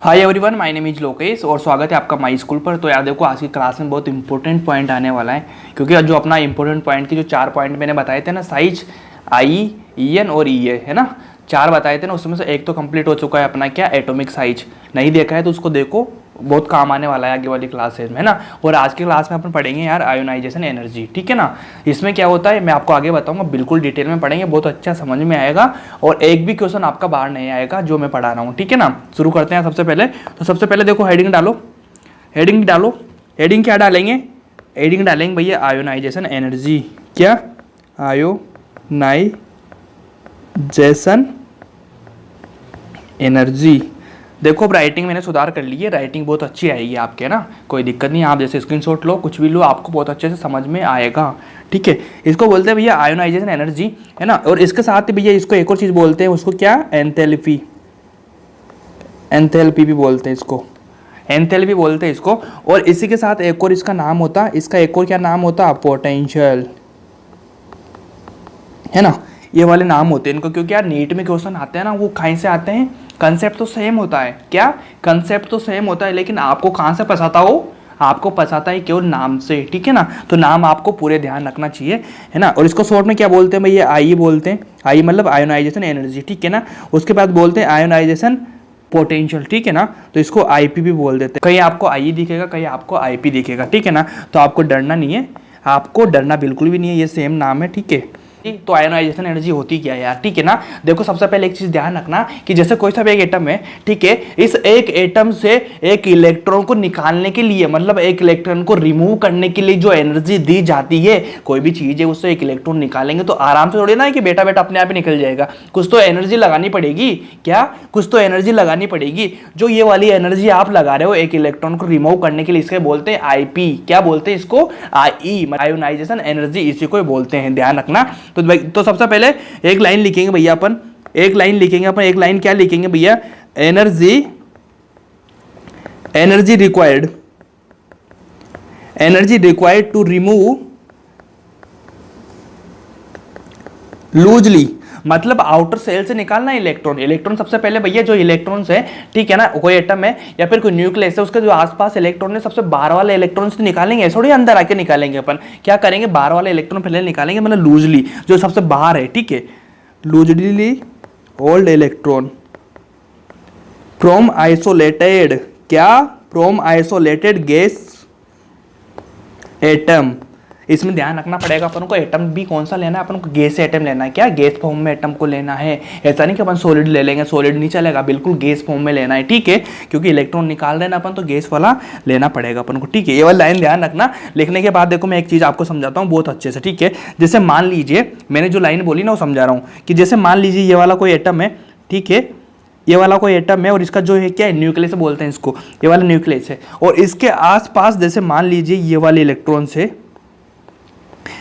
Hi everyone, my name is Lokesh और स्वागत है आपका माई स्कूल पर। तो यार देखो, आज की क्लास में बहुत इंपॉर्टेंट पॉइंट आने वाला है, क्योंकि जो अपना इंपॉर्टेंट पॉइंट की जो 4 पॉइंट मैंने बताए थे ना, साइज, आई, ई एन और ई ए, है ना, 4 बताए थे ना, उसमें से एक तो कंप्लीट हो चुका है अपना, क्या, एटॉमिक साइज। नहीं देखा है तो उसको देखो, बहुत काम आने वाला है आगे वाली क्लासेज में, है ना। और आज की क्लास में अपन पढ़ेंगे यार आयोनाइजेशन एनर्जी, ठीक है ना। इसमें क्या होता है मैं आपको आगे बताऊंगा, बिल्कुल डिटेल में पढ़ेंगे, बहुत अच्छा समझ में आएगा और एक भी क्वेश्चन आपका बाहर नहीं आएगा जो मैं पढ़ा रहा हूँ, ठीक है ना। शुरू करते हैं सबसे पहले। तो सबसे पहले देखो, हेडिंग डालो, हेडिंग डालो। हेडिंग क्या डालेंगे? हेडिंग डालेंगे भैया आयोनाइजेशन एनर्जी। क्या? Ionisation energy. देखो, अब राइटिंग मैंने सुधार कर ली है, राइटिंग बहुत अच्छी आएगी आपके, ना, कोई दिक्कत नहीं। आप जैसे स्क्रीनशॉट लो, कुछ भी लो, आपको बहुत अच्छे से समझ में आएगा, ठीक है। इसको बोलते हैं भैया आयोनाइजेशन एनर्जी, है ना। और इसके साथ ही भैया इसको एक और चीज़ बोलते हैं, उसको क्या? एंथैल्पी। एंथैल्पी भी बोलते हैं इसको, एंथैल्पी बोलते हैं इसको। और इसी के साथ एक और इसका नाम होता है, इसका एक और क्या नाम होता है? पोटेंशियल, है ना। ये वाले नाम होते हैं इनको, क्योंकि यार नीट में क्वेश्चन आते हैं ना, वो कहीं से आते हैं, कंसेप्ट तो सेम होता है, क्या, कंसेप्ट तो सेम होता है, लेकिन आपको कहाँ से फंसाता हो? आपको फंसाता है केवल नाम से, ठीक है ना। तो नाम आपको पूरे ध्यान रखना चाहिए, है ना। और इसको शॉर्ट में क्या बोलते हैं भैया? आई बोलते हैं। आई मतलब आयोनाइजेशन एनर्जी, ठीक है ना। उसके बाद बोलते हैं आयोनाइजेशन पोटेंशियल, ठीक है ना। तो इसको आईपी भी बोल देते हैं। कहीं आपको आई दिखेगा, कहीं आपको आईपी दिखेगा, ठीक है ना। तो आपको डरना नहीं है, आपको डरना बिल्कुल भी नहीं है, ये सेम नाम है, ठीक है। तो आयोनाइजेशन एनर्जी होती क्या है यार, ठीक है ना। देखो, सबसे पहले एक चीज ध्यान रखना कि जैसे कोई सा भी एक एटम है, ठीक है, इस एक एटम से एक इलेक्ट्रॉन को निकालने के लिए, मतलब एक इलेक्ट्रॉन को रिमूव करने के लिए जो एनर्जी दी जाती है, कोई भी चीज है उससे एक इलेक्ट्रॉन निकालेंगे तो आराम से थोड़ी ना है कि बेटा बेटा अपने आप ही निकल जाएगा। कुछ तो एनर्जी लगानी पड़ेगी, क्या, कुछ तो एनर्जी लगानी पड़ेगी। जो ये वाली एनर्जी आप लगा रहे हो एक इलेक्ट्रॉन को रिमूव करने के लिए, इसके बोलते हैं आईपी। क्या बोलते हैं इसको? आई, आयोनाइजेशन एनर्जी, इसी को बोलते हैं, ध्यान रखना। तो सबसे पहले एक लाइन लिखेंगे भैया अपन, एक लाइन लिखेंगे अपन, एक लाइन क्या लिखेंगे भैया? Energy, energy required, energy required to remove loosely, मतलब आउटर सेल से निकालना इलेक्ट्रॉन। इलेक्ट्रॉन सबसे पहले भैया जो इलेक्ट्रॉन्स है, ठीक है ना, कोई एटम है या फिर कोई न्यूक्लियस है, उसके जो आसपास इलेक्ट्रॉन है, सबसे बाहर वाले इलेक्ट्रॉन्स तो निकालेंगे, ऐसे थोड़ी अंदर आके निकालेंगे अपन। क्या करेंगे? बाहर वाले इलेक्ट्रॉन पहले निकालेंगे, मतलब लूजली, जो सबसे बाहर है, ठीक है, loosely hold electron from isolated, क्या, फ्रॉम आइसोलेटेड गैस एटम। इसमें ध्यान रखना पड़ेगा अपन को, एटम भी कौन सा लेना है अपन को? गैस एटम लेना है, क्या, गैस फॉर्म में एटम को लेना है। ऐसा नहीं कि अपन सॉलिड ले लेंगे, सॉलिड नहीं चलेगा, बिल्कुल गैस फॉर्म में लेना है, ठीक है, क्योंकि इलेक्ट्रॉन निकाल रहे हैं अपन, तो गैस वाला लेना पड़ेगा अपन को, ठीक है। ये वाला लाइन ध्यान रखना। लिखने के बाद देखो, मैं एक चीज आपको समझाता हूँ बहुत अच्छे से, ठीक है। जैसे मान लीजिए, मैंने जो लाइन बोली ना वो समझा रहा हूँ, कि जैसे मान लीजिए ये वाला कोई एटम है, ठीक है, ये वाला कोई एटम है और इसका जो है क्या है? न्यूक्लियस बोलते हैं इसको, ये वाला न्यूक्लियस है। और इसके आसपास जैसे मान लीजिए ये वाले इलेक्ट्रॉन से,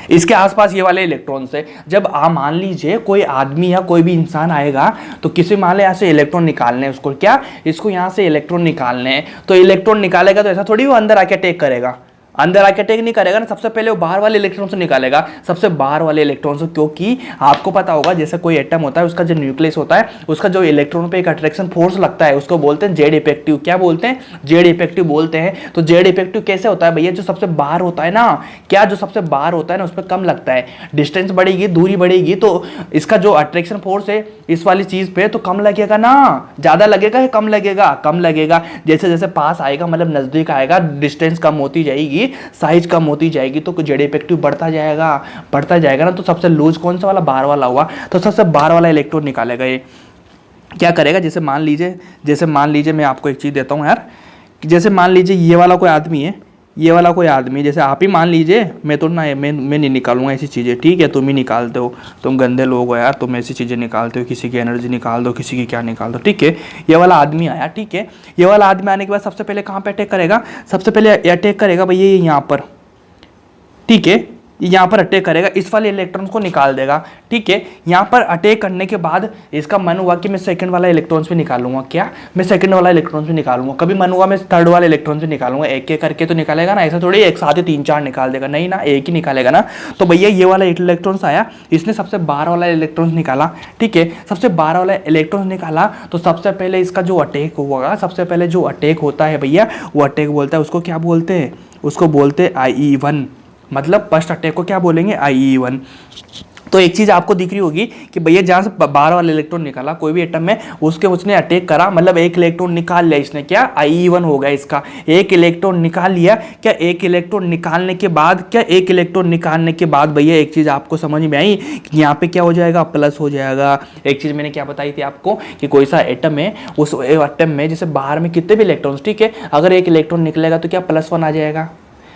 इसके आसपास ये वाले इलेक्ट्रॉन से, जब आप मान लीजिए कोई आदमी या कोई भी इंसान आएगा तो किसी मान ले यहाँ से इलेक्ट्रॉन निकालने हैं उसको, क्या, इसको यहाँ से इलेक्ट्रॉन निकालने हैं, तो इलेक्ट्रॉन निकालेगा तो ऐसा थोड़ी वो अंदर आके अटैक करेगा, अंदर आके अटैक नहीं करेगा ना। सबसे पहले वो बाहर वाले इलेक्ट्रॉन से निकालेगा, सबसे बाहर वाले इलेक्ट्रॉन से, क्योंकि आपको पता होगा जैसे कोई एटम होता है, उसका जो न्यूक्लियस होता है, उसका जो इलेक्ट्रॉन पे एक अट्रैक्शन फोर्स लगता है, उसको बोलते हैं जेड इफेक्टिव। क्या बोलते हैं? जेड इफेक्टिव बोलते हैं। तो जेड इफेक्टिव कैसे होता है भैया? जो सबसे बाहर होता है ना, क्या, जो सबसे बाहर होता है ना, उस पर कम लगता है, डिस्टेंस बढ़ेगी, दूरी बढ़ेगी, तो इसका जो अट्रैक्शन फोर्स है इस वाली चीज पे तो कम लगेगा ना। ज्यादा लगेगा या कम लगेगा? कम लगेगा। जैसे जैसे पास आएगा, मतलब नजदीक आएगा, डिस्टेंस कम होती जाएगी, साइज कम होती जाएगी, तो जेड इफेक्टिव बढ़ता जाएगा, बढ़ता जाएगा ना। तो सबसे लूज कौन सा वाला? बाहर वाला हुआ, तो सबसे बाहर वाला इलेक्ट्रॉन निकालेगा। ये क्या करेगा? जैसे मान लीजिए मैं आपको एक चीज देता हूं यार, कि जैसे मान लीजिए ये वाला कोई आदमी है, ये वाला कोई आदमी, जैसे आप ही मान लीजिए, मैं तो ना, मैं नहीं निकालूंगा ऐसी चीज़ें, ठीक है, तुम ही निकालते हो, तुम गंदे लोग हो यार, तुम ऐसी चीज़ें निकालते हो, किसी की एनर्जी निकाल दो, किसी की क्या निकाल दो, ठीक है। ये वाला आदमी आया, ठीक है, ये वाला आदमी आने के बाद सबसे पहले कहाँ पे अटैक करेगा? सबसे पहले अटैक करेगा भैया यहाँ पर, ठीक है, यहाँ पर अटैक करेगा, इस वाले इलेक्ट्रॉन को निकाल देगा, ठीक है। यहाँ पर अटैक करने के बाद इसका मन हुआ कि मैं सेकंड वाला इलेक्ट्रॉन्स भी निकालूंगा, क्या मैं सेकंड वाला इलेक्ट्रॉन्स भी निकालूंगा, कभी मन हुआ मैं थर्ड वाला इलेक्ट्रॉन्स भी निकालूंगा, एक एक करके तो निकालेगा ना, ऐसा थोड़ी एक साथ ही 3-4 निकाल देगा, नहीं ना, एक ही निकालेगा ना। तो भैया ये वाला इलेक्ट्रॉन्स आया, इसने सबसे बाहर वाला इलेक्ट्रॉन्स निकाला, ठीक है, सबसे बाहर वाला इलेक्ट्रॉन्स निकाला। तो सबसे पहले इसका जो अटैक होगा, सबसे पहले जो अटैक होता है भैया वो अटैक बोलता है, उसको क्या बोलते हैं, उसको बोलते हैं IE1, मतलब फर्स्ट अटैक को क्या बोलेंगे, IE1। तो एक चीज़ आपको दिख रही होगी कि भैया जहाँ से बाहर वाला इलेक्ट्रॉन निकाला कोई भी एटम में, उसने अटैक करा, मतलब एक इलेक्ट्रॉन निकाल लिया इसने, क्या IE1 हो गया इसका, एक इलेक्ट्रॉन निकाल लिया। क्या एक इलेक्ट्रॉन निकालने के बाद, क्या एक इलेक्ट्रॉन निकालने के बाद भैया एक चीज़ आपको समझ में आई कि यहाँ पे क्या हो जाएगा, प्लस हो जाएगा। एक चीज़ मैंने क्या बताई थी आपको कि कोई सा एटम है, उस एटम में जैसे बाहर में कितने भी इलेक्ट्रॉन्स, ठीक है, अगर एक इलेक्ट्रॉन निकलेगा तो क्या +1 आ जाएगा,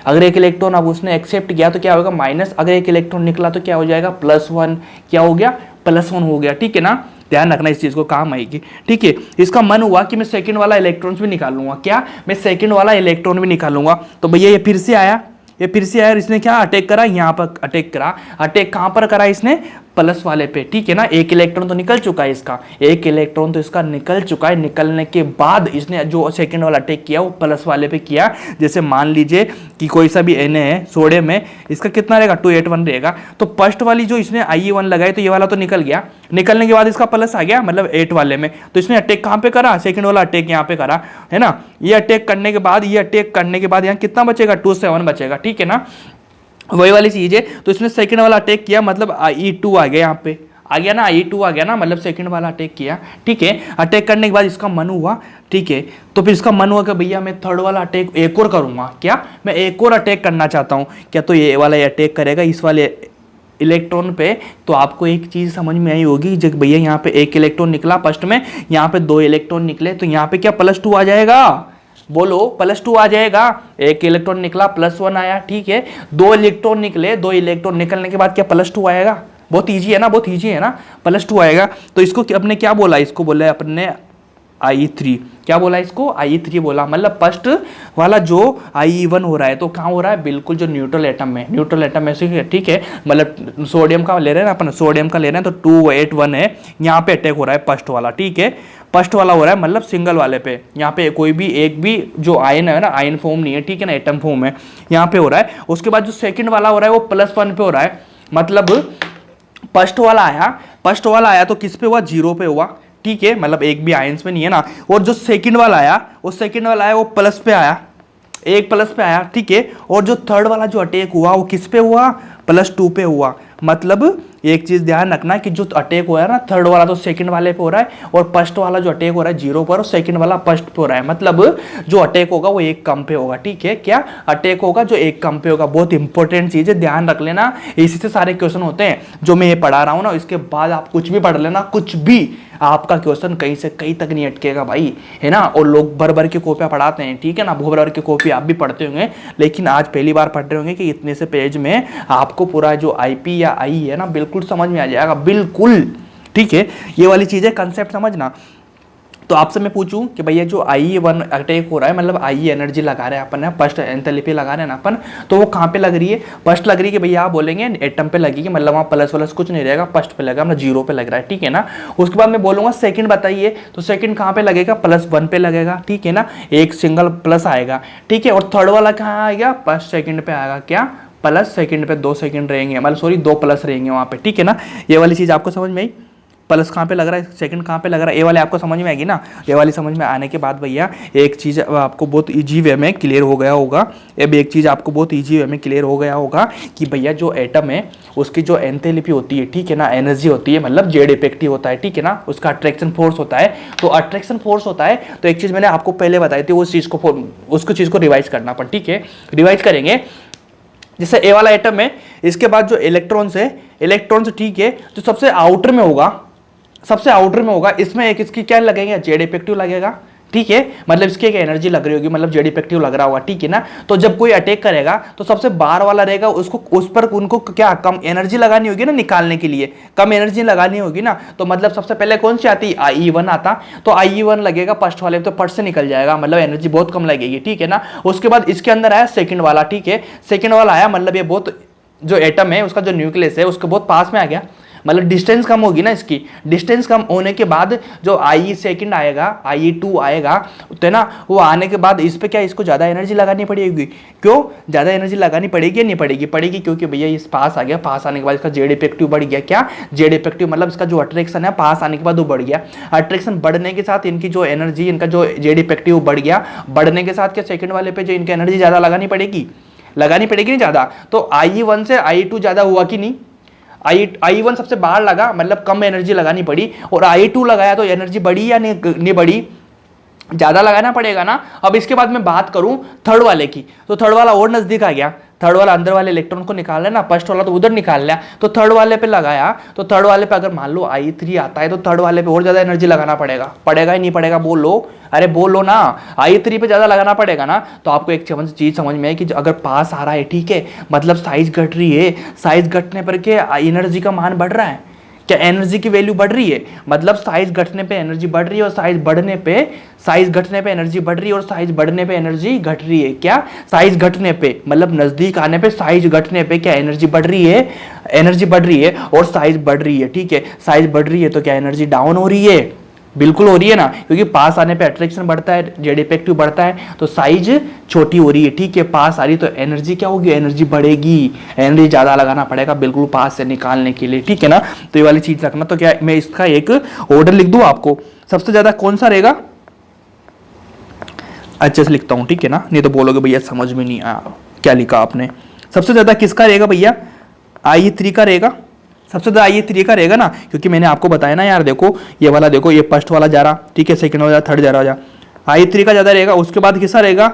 अगर एक इलेक्ट्रॉन अब उसने एक्सेप्ट किया तो क्या होगा माइनस, अगर एक इलेक्ट्रॉन निकला तो क्या हो जाएगा +1, क्या हो गया +1 हो गया, ठीक है ना, ध्यान रखना इस चीज को, काम आएगी, ठीक है। इसका मन हुआ कि मैं सेकंड वाला इलेक्ट्रॉन भी निकालूंगा, क्या मैं सेकंड वाला इलेक्ट्रॉन भी निकालूंगा। तो भैया ये फिर से आया, इसने क्या अटैक करा, यहाँ पर अटैक करा, अटैक कहाँ पर करा इसने, प्लस वाले पे, ठीक है ना। एक इलेक्ट्रॉन तो निकल चुका है इसका, एक इलेक्ट्रॉन तो इसका निकल चुका है, निकलने के बाद इसने जो सेकंड वाला अटैक किया वो प्लस वाले पे किया। जैसे मान लीजिए कि कोई सा भी Na है सोडियम में, इसका कितना रहेगा 281 रहेगा, तो फर्स्ट वाली जो इसने IE1 लगाई तो ये वाला तो निकल गया, निकलने के बाद इसका प्लस आ गया, मतलब 8 वाले में, तो इसने अटैक कहाँ पे करा, सेकंड वाला अटैक यहाँ पे करा, है ना। ये अटैक करने के बाद यहाँ कितना बचेगा, 27 बचेगा, ठीक है ना, वही वाली चीज है। तो इसने सेकंड वाला अटैक किया, मतलब IE2 आ गया, यहाँ पे आ गया ना, IE2 आ गया ना, मतलब सेकंड वाला अटैक किया, ठीक है। अटैक करने के बाद इसका मन हुआ, ठीक है, तो फिर इसका मन हुआ कि भैया मैं थर्ड वाला अटैक एक और करूंगा, क्या मैं एक और अटैक करना चाहता हूँ, क्या तो ये वाला अटैक करेगा इस वाले इलेक्ट्रॉन पे। तो आपको एक चीज समझ में आई होगी, जब भैया यहाँ पे एक इलेक्ट्रॉन निकला फर्स्ट में, यहाँ पे 2 इलेक्ट्रॉन निकले, तो यहाँ पे क्या +2 आ जाएगा, बोलो +2 आ जाएगा, एक इलेक्ट्रॉन निकला +1 आया, ठीक है, 2 इलेक्ट्रॉन निकले, 2 इलेक्ट्रॉन निकलने के बाद क्या +2 आएगा, बहुत ईजी है ना, बहुत ईजी है ना, +2 आएगा। तो इसको अपने क्या बोला, इसको बोला अपने IE3, क्या बोला इसको, IE3 बोला, मतलब फर्स्ट वाला जो IE1 हो रहा है तो कहाँ हो रहा है, बिल्कुल जो न्यूट्रल एटम में से, ठीक है, मतलब सोडियम का ले रहे हैं ना अपन, सोडियम का ले रहे हैं तो 281 है, यहाँ पे अटैक हो रहा है फर्स्ट वाला, ठीक है, फर्स्ट वाला हो रहा है, मतलब सिंगल वाले पे, यहाँ पे कोई भी एक भी जो आयन है ना, आयन फॉर्म नहीं है, ठीक है ना, एटम फॉर्म है, यहाँ पे हो रहा है। उसके बाद जो सेकंड वाला हो रहा है वो +1 पे हो रहा है, मतलब फर्स्ट वाला आया तो किस पे हुआ, 0 पे हुआ, ठीक है, मतलब एक भी आयंस में नहीं है ना। और जो सेकंड वाला आया वो प्लस पे आया, एक प्लस पे आया, ठीक है। और जो थर्ड वाला जो अटैक हुआ वो किस पे हुआ, +2 पे हुआ। मतलब एक चीज ध्यान रखना कि जो अटैक हो रहा है ना, थर्ड वाला तो सेकंड वाले पे हो रहा है, और फर्स्ट वाला जो अटैक हो रहा है 0 पर, और सेकंड वाला फर्स्ट पे हो रहा है, मतलब जो अटैक होगा वो एक कम पे होगा, ठीक है, क्या अटैक होगा जो एक कम पे होगा। बहुत इंपॉर्टेंट चीज है, ध्यान रख लेना, इसी से सारे क्वेश्चन होते हैं जो मैं ये पढ़ा रहा हूँ ना, इसके बाद आप कुछ भी पढ़ लेना, कुछ भी आपका क्वेश्चन कहीं से कहीं तक नहीं अटकेगा भाई, है ना। और लोग भर की कॉपियां पढ़ाते हैं, ठीक है ना, भर की कॉपी आप भी पढ़ते होंगे, लेकिन आज पहली बार पढ़ रहे होंगे कि इतने से पेज में आपको पूरा जो IP या आई है ना बिल्कुल समझ में आ जाएगा, बिल्कुल, ठीक है। ये वाली चीजें कंसेप्ट समझना। तो आपसे मैं पूछूं कि भैया जो IE1 अटैक हो रहा है, मतलब IE एनर्जी लगा रहे हैं अपन, फर्स्ट एंथैल्पी लगा रहे हैं ना अपन, तो वो कहाँ पे लग रही है, फर्स्ट लग रही है कि भैया आप बोलेंगे एटम पे लगेगी, मतलब वहाँ प्लस कुछ नहीं रहेगा, फर्स्ट पे लगेगा, मतलब 0 पे लग रहा है, ठीक है ना। उसके बाद मैं बोलूंगा सेकंड बताइए, तो सेकंड कहाँ पे लगेगा, +1 पे लगेगा, ठीक है ना, एक सिंगल प्लस आएगा, ठीक है। और थर्ड वाला कहाँ आएगा, फर्स्ट सेकंड पे आएगा, क्या प्लस सेकंड पे 2 सेकंड रहेंगे, मतलब सॉरी 2 प्लस रहेंगे वहाँ पे, ठीक है ना। ये वाली चीज़ आपको समझ में आई, प्लस कहाँ पे लग रहा है, सेकंड कहाँ पे लग रहा है, ये वाले आपको समझ में आएगी ना। ये वाली समझ में आने के बाद भैया एक चीज़ आपको बहुत इजी वे में क्लियर हो गया होगा, अब एक चीज़ आपको बहुत इजी वे में क्लियर हो गया होगा कि भैया जो एटम है उसकी जो एंथैल्पी होती है, ठीक है ना, एनर्जी होती है, मतलब जेड इफेक्टिव होता है, ठीक है ना, उसका अट्रैक्शन फोर्स होता है। तो अट्रैक्शन फोर्स होता है, तो एक चीज़ मैंने आपको पहले बताई थी, उसको चीज़ को रिवाइज करना अपन, ठीक है, रिवाइज करेंगे। जैसे ए वाला एटम है, इसके बाद जो इलेक्ट्रॉन्स है, ठीक है, जो सबसे आउटर में होगा, इसमें एक इसकी क्या लगेगा, जेड इफेक्टिव लगेगा, ठीक है, मतलब इसकी एक एनर्जी लग रही होगी, मतलब जेड इफेक्टिव लग रहा होगा, ठीक है ना। तो जब कोई अटैक करेगा तो सबसे बाहर वाला रहेगा, उसको उस पर उनको क्या कम एनर्जी लगानी होगी ना, निकालने के लिए कम एनर्जी लगानी होगी ना, तो मतलब सबसे पहले कौन सी आती, IE1 आता, तो IE1 लगेगा फर्स्ट वाले, तो फर्स्ट से निकल जाएगा, मतलब एनर्जी बहुत कम लगेगी, ठीक है ना। उसके बाद इसके अंदर आया सेकंड वाला, ठीक है, सेकंड वाला आया, मतलब ये बहुत जो एटम है उसका जो न्यूक्लियस है उसके बहुत पास में आ गया, मतलब डिस्टेंस कम होगी ना इसकी। डिस्टेंस कम होने के बाद जो आई सेकंड आएगा, IE2 आएगा, तो ना वो आने के बाद इस पे क्या इसको ज़्यादा एनर्जी लगानी पड़ेगी। क्यों ज़्यादा एनर्जी लगानी पड़ेगी या नहीं पड़ेगी? पड़ेगी, क्योंकि भैया इस पास आ गया, पास आने के बाद इसका जेड इफेक्टिव बढ़ गया। क्या जेड इफेक्टिव? मतलब इसका जो अट्रैक्शन है पास आने के बाद वो बढ़ गया। अट्रैक्शन बढ़ने के साथ इनकी जो एनर्जी, इनका जो जेड इफेक्टिव बढ़ गया, बढ़ने के साथ क्या सेकंड वाले पे जो इनकी एनर्जी ज़्यादा लगानी पड़ेगी नहीं ज़्यादा। तो IE1 से IE2 ज़्यादा हुआ कि नहीं? I1 सबसे बाहर लगा, मतलब कम एनर्जी लगानी पड़ी, और I2 लगाया तो एनर्जी बढ़ी या नहीं बढ़ी? ज़्यादा लगाना पड़ेगा ना। अब इसके बाद मैं बात करूं थर्ड वाले की, तो थर्ड वाला और नज़दीक आ गया। थर्ड वाला अंदर वाले इलेक्ट्रॉन को निकाल लेना, फर्स्ट वाला तो उधर निकाल लिया, तो थर्ड वाले पे लगाया। तो थर्ड वाले पे अगर मान लो I3 आता है तो थर्ड वाले पे और ज़्यादा एनर्जी लगाना पड़ेगा ही नहीं पड़ेगा? बोलो, अरे बोलो ना। I3 पे ज़्यादा लगाना पड़ेगा ना। तो आपको एक चीज़ समझ में है कि अगर पास आ रहा है, ठीक है, मतलब साइज घट रही है, साइज घटने पर क्या एनर्जी का मान बढ़ रहा है? क्या एनर्जी की वैल्यू बढ़ रही है? मतलब साइज घटने पे एनर्जी बढ़ रही है और साइज घटने पे एनर्जी बढ़ रही है और साइज बढ़ने पे एनर्जी घट रही है। क्या साइज घटने पे, मतलब नजदीक आने पे साइज घटने पे क्या एनर्जी बढ़ रही है? एनर्जी बढ़ रही है और साइज बढ़ रही है, ठीक है। साइज बढ़ रही है तो क्या एनर्जी डाउन हो रही है? बिल्कुल हो रही है ना, क्योंकि पास आने पे अट्रैक्शन बढ़ता है, जेड इफेक्टिव बढ़ता है, तो साइज छोटी हो रही है, ठीक है। पास आ रही तो एनर्जी क्या होगी? एनर्जी बढ़ेगी, एनर्जी ज्यादा लगाना पड़ेगा बिल्कुल पास से निकालने के लिए, ठीक है ना। तो ये वाली चीज रखना। तो क्या मैं इसका एक ऑर्डर लिख दूं आपको? सबसे ज्यादा कौन सा रहेगा? अच्छे से लिखता हूं, ठीक है ना, नहीं तो बोलोगे भैया समझ में नहीं आया क्या लिखा आपने। सबसे ज्यादा किसका रहेगा भैया? IE3 का रहेगा। सबसे ज़्यादा IE3 का रहेगा ना, क्योंकि मैंने आपको बताया ना यार, देखो ये वाला, देखो ये फर्स्ट वाला जा रहा, ठीक है, सेकंड वाला थर्ड जा रहा, IE3 का ज़्यादा रहेगा। उसके बाद किसका रहेगा?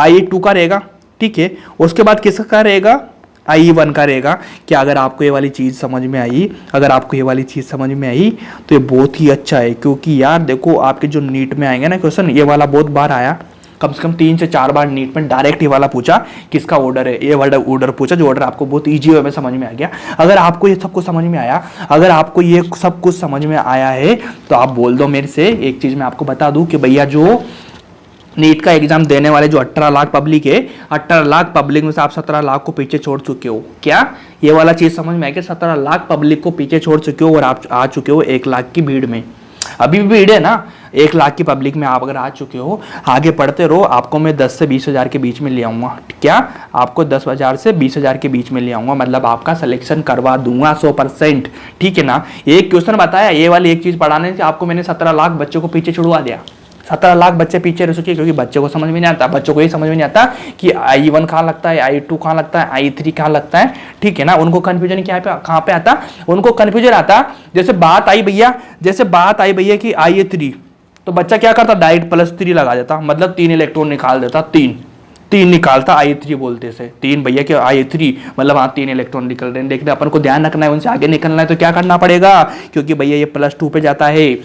IE2 का रहेगा, ठीक है। उसके बाद किसका रहेगा? IE1 का रहेगा। क्या अगर आपको ये वाली चीज़ समझ में आई, तो ये बहुत ही अच्छा है, क्योंकि यार देखो आपके जो नीट में आएंगे ना क्वेश्चन, ये वाला बहुत बार आया, कम से कम 3 से 4 बार नीट में डायरेक्ट ये वाला पूछा, किसका ऑर्डर है, ये वाला ऑर्डर पूछा, जो ऑर्डर आपको बहुत इजी वे में समझ में आ गया। अगर आपको ये सब कुछ समझ में आया, है तो आप बोल दो मेरे से। एक चीज मैं आपको बता दूं कि भैया जो नीट का एग्जाम देने वाले जो 18 लाख पब्लिक है, 18 लाख पब्लिक में से आप 17 लाख को पीछे छोड़ चुके हो। क्या ये वाला चीज समझ में आ गया? 17 लाख पब्लिक को पीछे छोड़ चुके हो और आप आ चुके हो 1 लाख की भीड़ में। अभी भी भीड़ है ना, 1 लाख की पब्लिक में आप अगर आ चुके हो, आगे पढ़ते रहो, आपको मैं 10 से 20 हज़ार के बीच में ले आऊँगा। क्या आपको 10,000 से 20,000 के बीच में ले आऊँगा, मतलब आपका सिलेक्शन करवा दूंगा 100%, ठीक है ना। एक क्वेश्चन बताया, ये वाली एक चीज़ पढ़ाने से आपको मैंने 17 लाख बच्चों को पीछे छुड़वा दिया। 17 लाख बच्चे पीछे रह चुके, क्योंकि बच्चे को समझ में नहीं आता, बच्चों को ये समझ में नहीं आता कि IE1 कहाँ लगता है, IE2 कहाँ लगता है, IE3 कहाँ लगता है, ठीक है ना। उनको कंफ्यूजन कहाँ पे आता? उनको कंफ्यूजन आता जैसे बात आई भैया कि IE3, तो बच्चा क्या करता? डायरेक्ट +3 लगा देता, मतलब 3 इलेक्ट्रॉन निकाल देता, 3 निकालता, IE3 बोलते से 3 भैया कि IE3 मतलब हाँ 3 इलेक्ट्रॉन निकल रहे हैं। लेकिन अपन को ध्यान रखना है, उनसे आगे निकलना है तो क्या करना पड़ेगा? क्योंकि भैया ये +2 पे जाता है,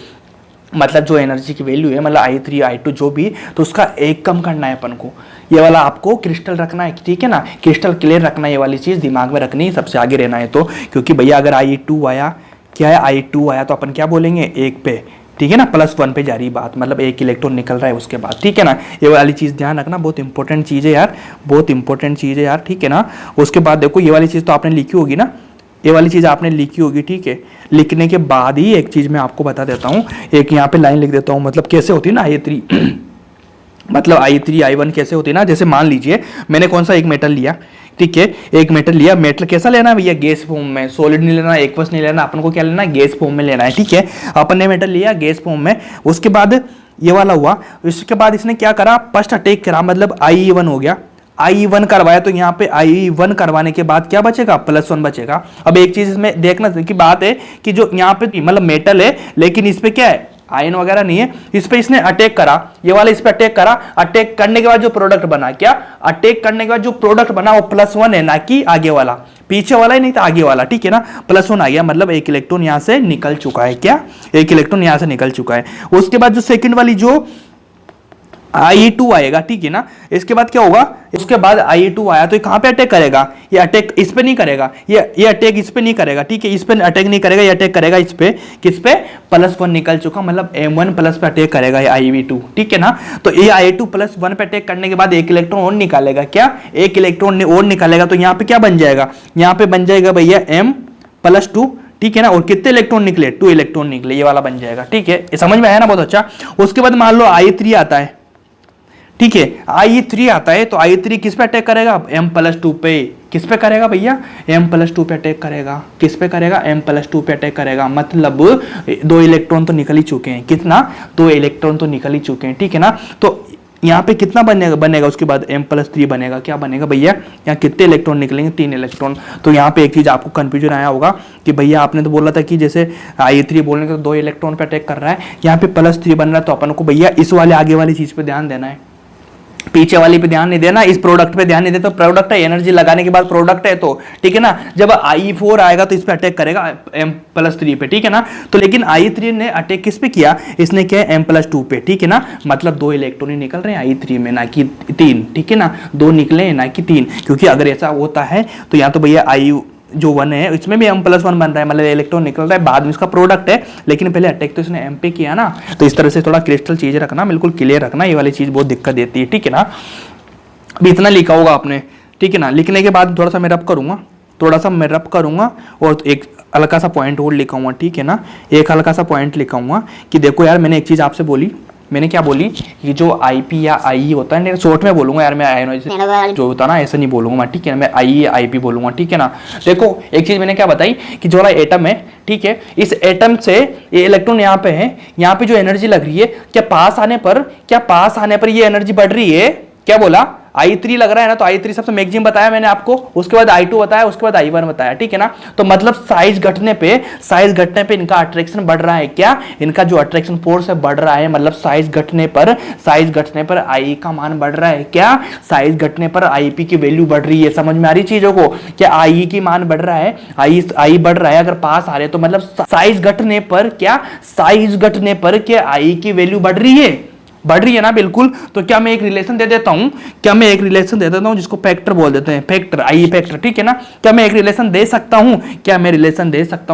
मतलब जो एनर्जी की वैल्यू है, मतलब I3 I2 जो भी, तो उसका 1 कम करना है अपन को। ये वाला आपको क्रिस्टल रखना है, ठीक है ना, क्रिस्टल क्लियर रखना है, ये वाली चीज़ दिमाग में रखनी है, सबसे आगे रहना है तो। क्योंकि भैया अगर IE2 आया, क्या है IE2 आया तो अपन क्या बोलेंगे? 1 पे, ठीक है ना, +1 पे जा रही बात, मतलब 1 इलेक्ट्रॉन निकल रहा है उसके बाद, ठीक है ना। ये वाली चीज़ ध्यान रखना, बहुत इंपॉर्टेंट चीज़ है यार, बहुत इंपॉर्टेंट चीज़ है यार, ठीक है ना। उसके बाद देखो ये वाली चीज़ तो आपने लिखी होगी ना, ये वाली चीज़ आपने लिखी होगी, ठीक है। लिखने के बाद ही एक चीज़ मैं आपको बता देता हूँ, एक यहाँ पे लाइन लिख देता हूँ, मतलब कैसे होती है ना IE3 मतलब I3 I1 कैसे होती है ना। जैसे मान लीजिए मैंने कौन सा एक मेटल लिया, ठीक है, एक मेटल लिया, मेटल कैसा लेना है भैया? गैस फॉर्म में, सॉलिड नहीं लेना, एक्वस नहीं लेना, अपन को क्या लेना है? गैस फॉर्म में लेना है, ठीक है। अपन ने मेटल लिया गैस फॉर्म में, उसके बाद ये वाला हुआ, उसके बाद इसने क्या करा? फर्स्ट अटैक करा, मतलब IE1 हो गया, IE1 करवाया, तो यहाँ पे IE1 करवाने के बाद क्या बचेगा? +1 बचेगा। अब एक चीज इसमें देखना की बात है कि जो यहाँ पे मतलब मेटल है, लेकिन इस पे क्या है? आयन वगैरह नहीं है, इस पे इसने अटैक करा, ये वाला इस पे अटैक करा, अटैक करने के बाद जो प्रोडक्ट बना, क्या अटैक करने के बाद जो प्रोडक्ट बना वो +1 है, ना कि आगे वाला, पीछे वाला ही नहीं था, आगे वाला, ठीक है ना। +1 आ गया, मतलब 1 इलेक्ट्रॉन यहां से निकल चुका है। क्या 1 इलेक्ट्रॉन यहां से निकल चुका है। उसके बाद जो सेकंड वाली जो I2 आएगा, ठीक है ना। इसके बाद क्या होगा, उसके बाद I2 आया तो ये कहां पे अटैक करेगा, ये अटैक इस पे नहीं करेगा, ये अटैक इस पे नहीं करेगा, ठीक है, इस पे अटैक नहीं करेगा, ये अटैक करेगा इस पे, किस पे, +1 निकल चुका, मतलब M1 प्लस पे अटैक करेगा ये IV2, ठीक है ना। तो ये I2 +1 पे अटैक करने के बाद एक इलेक्ट्रॉन और निकालेगा, क्या, एक इलेक्ट्रॉन और निकालेगा, तो यहाँ पे क्या बन जाएगा, यहाँ पे बन जाएगा भैया M+2, ठीक है ना। और कितने इलेक्ट्रॉन निकले, 2 इलेक्ट्रॉन निकले, ये वाला बन जाएगा, ठीक है, ये समझ में आया ना, बहुत अच्छा। उसके बाद मान लो I3 आता है, ठीक है, I3 आता है, तो I3 किस पे अटैक करेगा, M+2 पे, किस पे करेगा भैया, M+2 पे अटैक करेगा, किस पे करेगा, M+2 पे अटैक करेगा, मतलब 2 इलेक्ट्रॉन तो निकल ही चुके हैं, कितना, 2 इलेक्ट्रॉन तो निकल ही चुके हैं, ठीक है ना। तो यहाँ पे कितना बनेगा उसके बाद M+3 बनेगा, क्या बनेगा भैया, यहाँ कितने इलेक्ट्रॉन निकलेंगे, 3 इलेक्ट्रॉन। तो यहाँ पे एक चीज आपको कंफ्यूजन आया होगा कि भैया आपने तो बोला था कि जैसे I3 बोलने का 2 इलेक्ट्रॉन पे अटैक कर रहा है, यहाँ पे +3 बन रहा है, तो अपन को भैया इस वाले आगे वाली चीज पे ध्यान देना है, पीछे वाली पे ध्यान नहीं देना, इस प्रोडक्ट पे ध्यान नहीं देना। तो प्रोडक्ट है, एनर्जी लगाने के बाद प्रोडक्ट है, तो ठीक है ना। जब I4 आएगा तो इस पे अटैक करेगा M+3 पे, ठीक है ना। तो लेकिन I3 ने अटैक किस पे किया, इसने किया M+2 पे, ठीक है ना। मतलब 2 इलेक्ट्रॉन ही निकल रहे हैं I3 में, ना कि 3, ठीक है ना, 2 निकले हैं ना कि 3, क्योंकि अगर ऐसा होता है तो यहाँ तो भैया I जो 1 है इसमें भी M+1 बन रहा है, मतलब इलेक्ट्रॉन निकल रहा है, बाद में इसका प्रोडक्ट है, लेकिन पहले अटैक तो इसने M पे किया ना। तो इस तरह से थोड़ा क्रिस्टल चीज रखना, बिल्कुल क्लियर रखना, ये वाली चीज बहुत दिक्कत देती है, ठीक है ना। अभी इतना लिखा होगा आपने, ठीक है ना। लिखने के बाद थोड़ा सा मैं रब करूंगा, और एक हल्का सा पॉइंट और लिखाऊंगा, ठीक है ना। एक हल्का सा पॉइंट लिखाऊंगा कि देखो यार, मैंने एक चीज आपसे बोली, मैंने क्या बोली, ये जो IP या IE होता है, शॉर्ट में बोलूंगा यार मैं, आयोनाइजेशन जो होता है ना, ऐसा नहीं बोलूंगा मैं, ठीक है ना, मैं IE IP बोलूंगा, ठीक है ना। देखो एक चीज मैंने क्या बताई कि जो वाला एटम है, ठीक है, इस एटम से ये इलेक्ट्रॉन यहाँ पे है, यहाँ पे जो एनर्जी लग रही है, क्या पास आने पर ये एनर्जी बढ़ रही है, क्या बोला, I3 लग रहा है ना, तो I3 सबसे मैक्सिमम बताया मैंने आपको, उसके बाद I2 बताया, उसके बाद I1 बताया, ठीक है ना। तो मतलब साइज घटने पे इनका अट्रैक्शन बढ़ रहा है, क्या, इनका जो अट्रैक्शन फोर्स है बढ़ रहा है, मतलब साइज घटने पर I का मान बढ़ रहा है, क्या, साइज घटने पर IP की वैल्यू बढ़ रही है। समझ में आ रही चीजों को, क्या I की मान बढ़ रहा है, I बढ़ रहा है, अगर पास आ रहे तो मतलब साइज घटने पर क्या I की वैल्यू बढ़ रही है ना, बिल्कुल। तो क्या मैं एक रिलेशन दे देता हूं, जिसको फैक्टर बोल देते हैं, फैक्टर, आई फैक्टर, ठीक है ना। क्या मैं एक रिलेशन दे सकता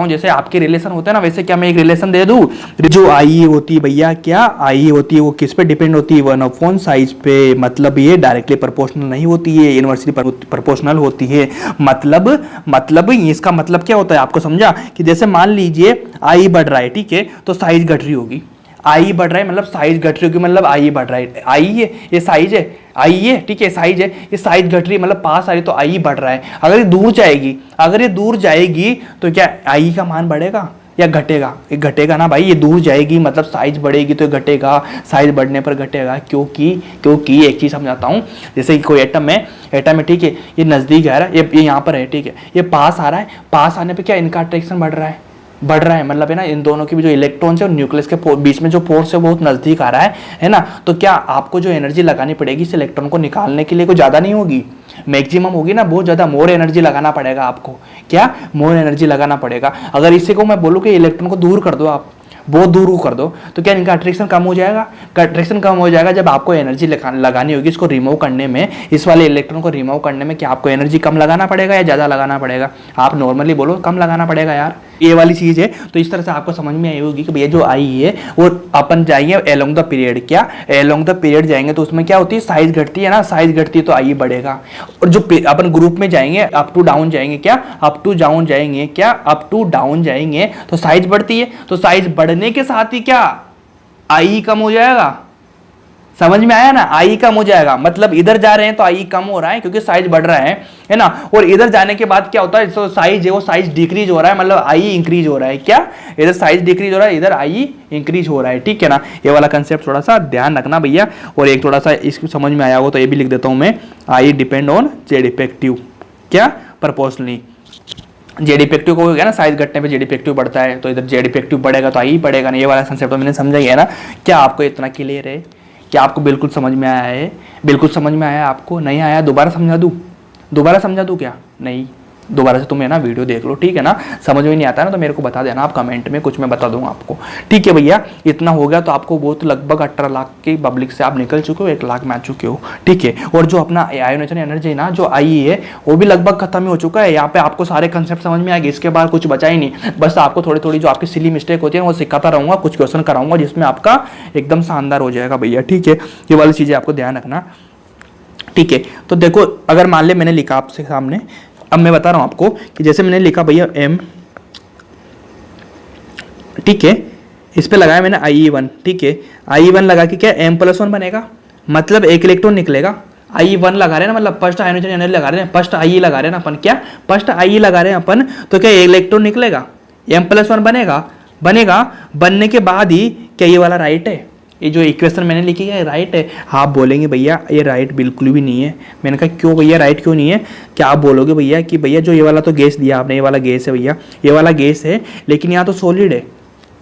हूं, जैसे आपके रिलेशन होते हैं ना, वैसे क्या मैं एक रिलेशन दे दूं। जो आई होती है भैया, क्या आई होती है, वो किस पे डिपेंड होती है, 1/4 साइज पे, मतलब ये डायरेक्टली प्रोपोर्शनल नहीं होती है, इनवर्सली प्रोपोर्शनल होती है। मतलब इसका मतलब क्या होता है, आपको समझा, कि जैसे मान लीजिए आई बढ़ रहा है, ठीक है, तो साइज घट रही होगी, आई बढ़ रहा है मतलब साइज घट रही होगी, मतलब आई बढ़ रहा है, आई है ये साइज है, आई है, ठीक है, साइज है, ये साइज घट रही है, मतलब पास आ रही तो आई बढ़ रहा है। अगर ये दूर जाएगी तो क्या आई का मान बढ़ेगा या घटेगा, ये घटेगा ना भाई, ये दूर जाएगी मतलब साइज बढ़ेगी तो घटेगा, साइज बढ़ने पर घटेगा, क्योंकि एक चीज समझाता हूँ, जैसे कि कोई एटम है, ठीक है, ये नजदीक आ रहा है, ये यहाँ पर है, ठीक है, ये पास आ रहा है, पास आने पर क्या इनका अट्रैक्शन बढ़ रहा है, मतलब है ना, इन दोनों की भी जो इलेक्ट्रॉन्स है और न्यूक्लियस के बीच में जो फोर्स है बहुत नजदीक आ रहा है ना। तो क्या आपको जो एनर्जी लगानी पड़ेगी इस इलेक्ट्रॉन को निकालने के लिए कोई ज्यादा नहीं होगी, मैक्सिमम होगी ना, बहुत ज्यादा मोर एनर्जी लगाना पड़ेगा आपको, क्या, मोर एनर्जी लगाना पड़ेगा। अगर इसी को मैं बोलूँ कि इलेक्ट्रॉन को दूर कर दो, आप बहुत दूर कर दो, तो क्या इनका अट्रैक्शन कम हो जाएगा, जब आपको एनर्जी लगानी होगी इसको रिमूव करने में, इस वाले इलेक्ट्रॉन को रिमूव करने में, क्या आपको एनर्जी कम लगाना पड़ेगा या ज्यादा लगाना पड़ेगा, आप नॉर्मली बोलो कम लगाना पड़ेगा यार, ये वाली चीज है। तो इस तरह से आपको समझ में आई होगी कि भैया जो आई है वो अपन जाएंगे अलोंग द पीरियड, क्या अलोंग द पीरियड जाएंगे तो उसमें क्या होती है, साइज घटती है ना, साइज घटती है तो आई बढ़ेगा। और जो अपन ग्रुप में जाएंगे अप टू डाउन जाएंगे, तो साइज बढ़ती है, तो साइज बढ़ने के साथ ही क्या आई कम हो जाएगा, समझ में आया ना, आई कम हो जाएगा, मतलब इधर जा रहे हैं तो आई कम हो रहा है क्योंकि साइज बढ़ रहा है ना, और इधर जाने के बाद क्या होता है, तो साइज है वो साइज डिक्रीज हो रहा है, मतलब आई इंक्रीज हो रहा है, क्या, इधर साइज डिक्रीज हो रहा है, इधर आई इंक्रीज हो रहा है, ठीक है ना। ये वाला कंसेप्ट थोड़ा सा ध्यान रखना भैया। और एक थोड़ा सा इसको समझ में आया हो तो ये भी लिख देता हूं मैं, I depend on Z effective, क्या, प्रोपोर्शनली, जेड इफेक्टिव को हो गया ना, साइज घटने पे जेड इफेक्टिव बढ़ता है, तो इधर जेड इफेक्टिव बढ़ेगा तो आई बढ़ेगा ना, ये वाला कंसेप्ट मैंने समझा गया ना। क्या आपको इतना क्लियर है, क्या आपको बिल्कुल समझ में आया है, बिल्कुल समझ में आया, आपको नहीं आया दोबारा समझा दूं क्या, नहीं, दोबारा से तुम है ना वीडियो देख लो, ठीक है ना। समझ में नहीं आता ना तो मेरे को बता देना आप कमेंट में, कुछ मैं बता दूंगा आपको, ठीक है भैया। इतना हो गया तो आपको वो तो लगभग 18 लाख की पब्लिक से आप निकल चुके हो, 1 लाख में आ चुके हो, ठीक है। और जो अपना आयोनाइजेशन एनर्जी ना जो आई है वो भी लगभग खत्म ही हो चुका है। यहाँ पे आपको सारे कंसेप्ट समझ में आएंगे, इसके बाद कुछ बचा ही नहीं। बस आपको थोड़ी थोड़ी जो आपकी सिली मिस्टेक होती है वो सिखाता रहूंगा, कुछ क्वेश्चन कराऊंगा जिसमें आपका एकदम शानदार हो जाएगा भैया, ठीक है। ये वाली चीजें आपको ध्यान रखना, ठीक है। तो देखो अगर मान ले मैंने लिखा आपसे सामने, अब मैं बता रहा हूं आपको कि जैसे मैंने लिखा भैया m, ठीक है, इस पे लगाया मैंने IE1, ठीक है। IE1 लगा के क्या m+1 बनेगा, मतलब एक इलेक्ट्रॉन निकलेगा। IE1 लगा रहे हैं ना, मतलब फर्स्ट आयोनाइजेशन एनर्जी लगा रहे हैं, फर्स्ट IE लगा रहे हैं ना अपन, क्या फर्स्ट IE लगा रहे हैं अपन, तो क्या एक इलेक्ट्रॉन निकलेगा, m+1 बनेगा, बनने के बाद ही क्या ये वाला राइट है, ये जो इक्वेशन मैंने लिखी है राइट है। आप बोलेंगे भैया ये राइट बिल्कुल भी नहीं है। मैंने कहा क्यों भैया राइट क्यों नहीं है, क्या आप बोलोगे भैया कि भैया जो ये वाला तो गैस दिया आपने, ये वाला गैस है भैया, ये वाला गैस है, लेकिन यहाँ तो सॉलिड है।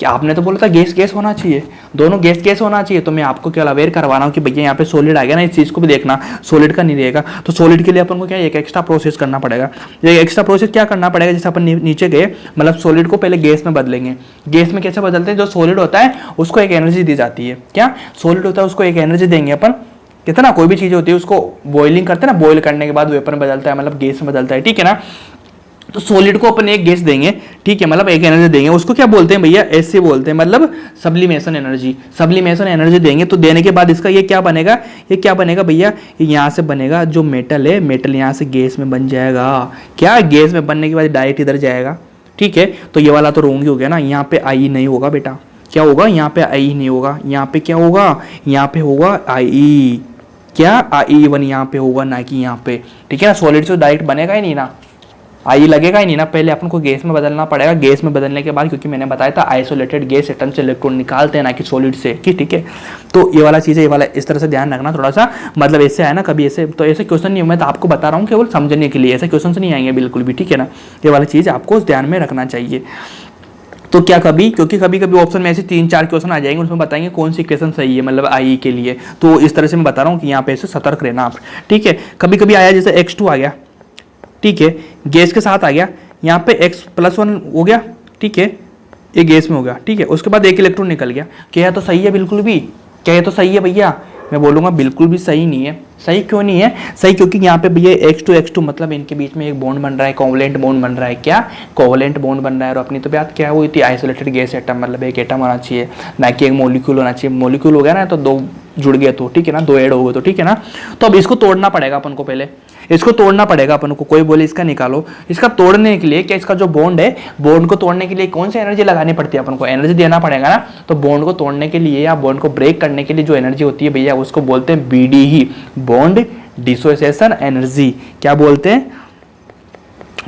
क्या आपने तो बोला था गैस गैस होना चाहिए, दोनों गैस गैस होना चाहिए। तो मैं आपको क्या अवेयर करवा रहा हूँ कि भैया यहाँ पे सॉलिड आ गया ना, इस चीज़ को भी देखना, सॉलिड का नहीं रहेगा। तो सॉलिड के लिए अपन को क्या एक एक्स्ट्रा प्रोसेस करना पड़ेगा। ये एक्स्ट्रा प्रोसेस क्या करना पड़ेगा, जैसे अपन नीचे गए, मतलब सॉलिड को पहले गैस में बदलेंगे। गैस में कैसे बदलते हैं, जो सॉलिड होता है उसको एक एनर्जी दी जाती है, क्या सॉलिड होता है उसको एक एनर्जी देंगे अपन, कितना कोई भी चीज़ होती है उसको बॉइलिंग करते हैं ना, बॉइल करने के बाद वेपर बदलता है, मतलब गैस में बदलता है, ठीक है ना। तो सॉलिड को अपन एक गैस देंगे, ठीक है, मतलब एक एनर्जी देंगे, उसको क्या बोलते हैं भैया, ऐसे बोलते हैं, मतलब सब्लिमेशन एनर्जी, सब्लिमेशन एनर्जी देंगे। तो देने के बाद इसका ये क्या बनेगा, ये क्या बनेगा भैया, ये यहाँ से बनेगा, जो मेटल है, मेटल यहाँ से गैस में बन जाएगा, क्या गैस में बनने के बाद डायरेक्ट इधर जाएगा, ठीक है। तो ये वाला तो रोंग ही हो गया ना, यहाँ पे आई नहीं होगा बेटा, क्या होगा, यहाँ पे आई नहीं होगा, यहाँ पे क्या होगा, यहाँ पे होगा आई, क्या IE1 यहाँ पे होगा ना कि यहाँ पे, ठीक है ना। सॉलिड से डायरेक्ट बनेगा ही नहीं ना, आई लगेगा ही नहीं ना, पहले अपन को गैस में बदलना पड़ेगा। गैस में बदलने के बाद, क्योंकि मैंने बताया था आइसोलेटेड गैस एटम से इलेक्ट्रॉन निकालते हैं ना कि सॉलिड से, कि ठीक है। तो ये वाला चीज़ है, ये वाला इस तरह से ध्यान रखना थोड़ा सा, मतलब ऐसे है ना कभी ऐसे, तो ऐसे क्वेश्चन नहीं, मैं तो आपको बता रहा हूँ केवल समझने के लिए, ऐसे क्वेश्चन नहीं आएंगे बिल्कुल भी, ठीक है ना। ये वाली चीज़ आपको ध्यान में रखना चाहिए। तो क्या कभी, क्योंकि कभी कभी ऑप्शन में ऐसे 3-4 क्वेश्चन आ जाएंगे, उसमें बताएंगे कौन सी इक्वेशन सही है, मतलब IE के लिए। तो इस तरह से मैं बता रहा हूँ कि यहाँ पे ऐसे सतर्क रहना आप, ठीक है। कभी कभी आया जैसे X2 आ गया, ठीक है, गैस के साथ आ गया, यहाँ पे X+1 हो गया, ठीक है, ये गैस में हो गया, ठीक है। उसके बाद एक इलेक्ट्रॉन निकल गया, क्या तो सही है बिल्कुल भी, क्या ये तो सही है भैया, मैं बोलूँगा बिल्कुल भी सही नहीं है। सही क्यों नहीं है, सही क्योंकि यहाँ पे भैया X2 मतलब इनके बीच में एक बॉन्ड बन रहा है, कोवलेंट बॉन्ड बन रहा है, क्या कोवलेंट बॉन्ड बन रहा है। और अपनी तो बात क्या हुई थी, आइसोलेटेड गैस एटम, मतलब एक एटम होना चाहिए ना कि एक मॉलिक्यूल होना चाहिए। मॉलिक्यूल हो गया ना तो 2 जुड़ गए तो, ठीक है ना, 2 ऐड हो गए तो, ठीक है ना। तो अब इसको तोड़ना पड़ेगा अपन को, पहले इसको तोड़ना पड़ेगा अपन को। कोई बोले इसका निकालो, इसका तोड़ने के लिए क्या, इसका जो बॉन्ड है, बॉन्ड को तोड़ने के लिए कौन सी एनर्जी लगानी पड़ती है अपन को, एनर्जी देना पड़ेगा ना। तो बॉन्ड को तोड़ने के लिए या बॉन्ड को ब्रेक करने के लिए जो एनर्जी होती है भैया, उसको बोलते हैं BD ही, बॉन्ड डिसोसिएशन एनर्जी, क्या बोलते हैं,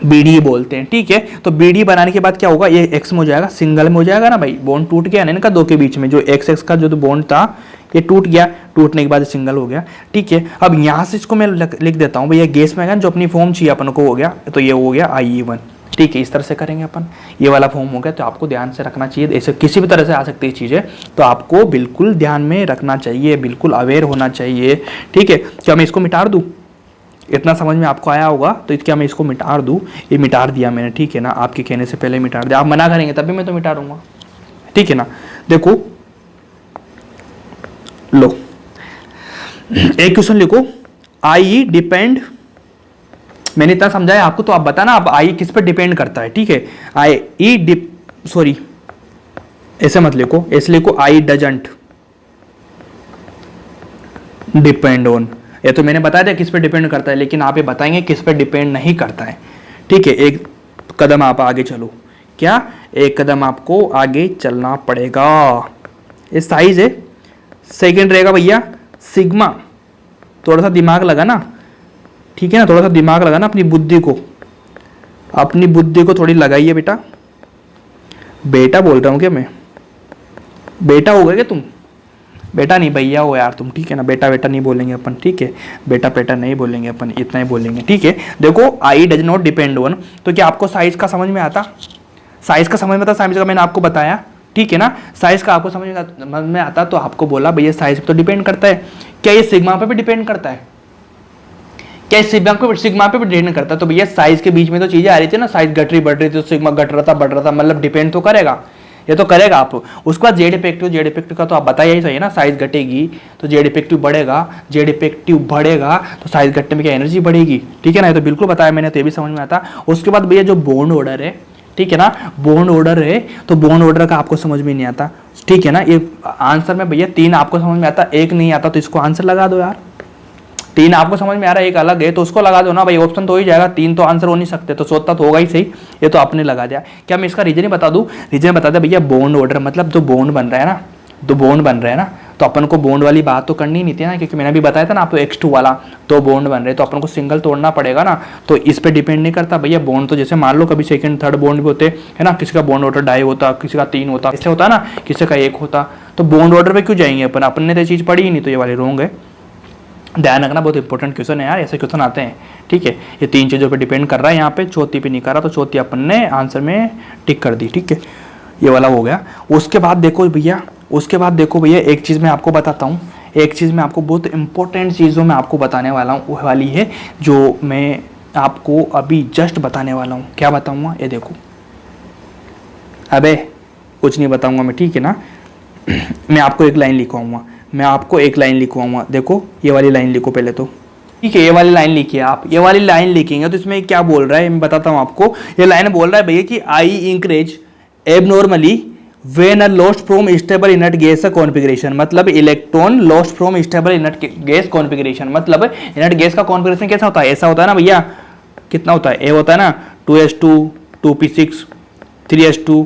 BD बोलते हैं, ठीक है। तो BD बनाने के बाद क्या होगा, ये X में हो जाएगा, सिंगल में हो जाएगा ना भाई, बॉन्ड टूट गया ना इनका 2 के बीच में, जो XX का जो बॉन्ड था ये टूट गया, टूटने के बाद सिंगल हो गया, ठीक है। अब यहाँ से इसको मैं लिख देता हूँ भैया, गैस में जो अपनी फॉर्म चाहिए अपन को हो गया, तो ये हो गया IE1, ठीक है। इस तरह से करेंगे अपन, ये वाला फॉर्म हो गया। तो आपको ध्यान से रखना चाहिए, ऐसे किसी भी तरह से आ सकती है चीज़ें, तो आपको बिल्कुल ध्यान में रखना चाहिए, बिल्कुल अवेयर होना चाहिए, ठीक है। क्या मैं इसको मिटा दूँ, इतना समझ में आपको आया होगा, तो क्या मैं इसको मिटा दूँ, ये मिटा दिया मैंने, ठीक है ना, आपके कहने से पहले मिटा दिया। आप मना करेंगे तभी मैं तो मिटा दूंगा, ठीक है ना। देखो लो, एक क्वेश्चन लिखो, IE डिपेंड, मैंने इतना समझाया आपको, तो आप बताना अब IE किस पर डिपेंड करता है, ठीक है। IE सॉरी ऐसे मत लिखो, ऐसे लिखो IE डजंट डिपेंड ऑन। ये तो मैंने बताया था किस पे डिपेंड करता है, लेकिन आप ये बताएंगे किस पे डिपेंड नहीं करता है, ठीक है। एक कदम आप आगे चलो, क्या एक कदम आपको आगे चलना पड़ेगा। ये साइज है, सेकंड रहेगा भैया सिग्मा, थोड़ा सा दिमाग लगा ना, ठीक है ना, थोड़ा सा दिमाग लगा ना, अपनी बुद्धि को थोड़ी लगाइए बेटा। बेटा बोल रहा हूँ क्या मैं, बेटा हो गए क्या तुम, बेटा नहीं भैया हो यार तुम, ठीक है ना। बेटा बेटा नहीं बोलेंगे अपन, ठीक है, बेटा बेटा नहीं बोलेंगे अपन, इतना ही बोलेंगे, ठीक है। देखो IE does not depend on, तो क्या आपको साइज का समझ में आता, साइज का समझ में आता, साइज का मैंने आपको बताया, ठीक है ना। साइज का आपको समझ में आता, तो आपको बोला भैया साइज पे तो डिपेंड करता है। क्या ये सिग्मा पे भी डिपेंड करता है, क्या सिग्मा पे भी डिपेंड करता है? तो भैया साइज के बीच में तो चीजें आ रही थी ना, साइज घट रही बढ़ रही थी तो सिग्मा घट रहा था बढ़ रहा था, मतलब डिपेंड तो करेगा, ये तो करेगा आप। उसके बाद जेड इफेक्टिव का तो आप बताइए ही सही है ना, साइज घटेगी तो जेड इफेक्टिव बढ़ेगा, जेड इफेक्टिव बढ़ेगा तो साइज घटने में क्या एनर्जी बढ़ेगी, ठीक है ना, ये तो बिल्कुल बताया मैंने, तो ये भी समझ में आता। उसके बाद भैया जो बॉन्ड ऑर्डर है, ठीक है ना, बॉन्ड ऑर्डर है तो बॉन्ड ऑर्डर का आपको समझ में नहीं आता, ठीक है ना। ये आंसर में भैया 3 आपको समझ में आता, 1 नहीं आता, तो इसको आंसर लगा दो यार। 3 आपको समझ में आ रहा है, 1 अलग है तो उसको लगा दो ना भाई, ऑप्शन तो हो ही जाएगा, 3 तो आंसर हो नहीं सकते, तो सोचता तो होगा ही सही, ये तो आपने लगा दिया। क्या मैं इसका रीजन ही बता दूं? रीजन बता दे भैया, बॉन्ड ऑर्डर मतलब जो बॉन्ड बन रहा है ना, तो बॉन्ड बन रहा है ना, तो अपन को बॉन्ड वाली बात तो करनी नहीं थी ना, क्योंकि मैंने भी बताया था ना आपको X2 वाला, तो बॉन्ड बन रहे तो अपन को सिंगल तोड़ना पड़ेगा ना, तो इस पे डिपेंड नहीं करता भैया। बॉन्ड तो जैसे मान लो कभी सेकंड थर्ड बॉन्ड भी होते है ना, किसी का बॉन्ड ऑर्डर 2.5 होता, किसी का 3 होता, इससे होता ना, किसी का 1 होता, तो बॉन्ड ऑर्डर पे क्यों जाएंगे अपन, अपन ने तो चीज़ पढ़ी ही नहीं, तो ये वाली रॉन्ग है। ध्यान रखना, बहुत इंपॉर्टेंट क्वेश्चन है यार, ऐसे क्वेश्चन आते हैं, ठीक है। ये 3 चीज़ों पे डिपेंड कर रहा है, यहाँ पे चौथी पे नहीं कर रहा, तो चौथी अपन ने आंसर में टिक कर दी, ठीक है, ये वाला हो गया। उसके बाद देखो भैया, एक चीज़ मैं आपको बताता हूँ, एक चीज़ मैं आपको बहुत इंपॉर्टेंट चीज़ों में आपको बताने वाला हूँ, वो वाली है जो मैं आपको अभी जस्ट बताने वाला हूँ। क्या बताऊँगा, ये देखो, अबे कुछ नहीं बताऊँगा मैं, ठीक है ना। मैं आपको एक लाइन लिखवाऊंगा, देखो ये वाली लाइन लिखो पहले तो, ठीक है, ये वाली लाइन लिखिए आप, ये वाली लाइन लिखेंगे तो इसमें क्या बोल रहा है मैं बताता हूँ आपको। ये लाइन बोल रहा है भैया कि I increase abnormally when a lost from stable inert gas configuration, मतलब electron lost from stable inert gas configuration, मतलब इनर्ट गैस का कॉन्फिगरेशन कैसा होता है, ऐसा होता है ना भैया, कितना होता है, ए होता है ना 2s2 2p6 3s2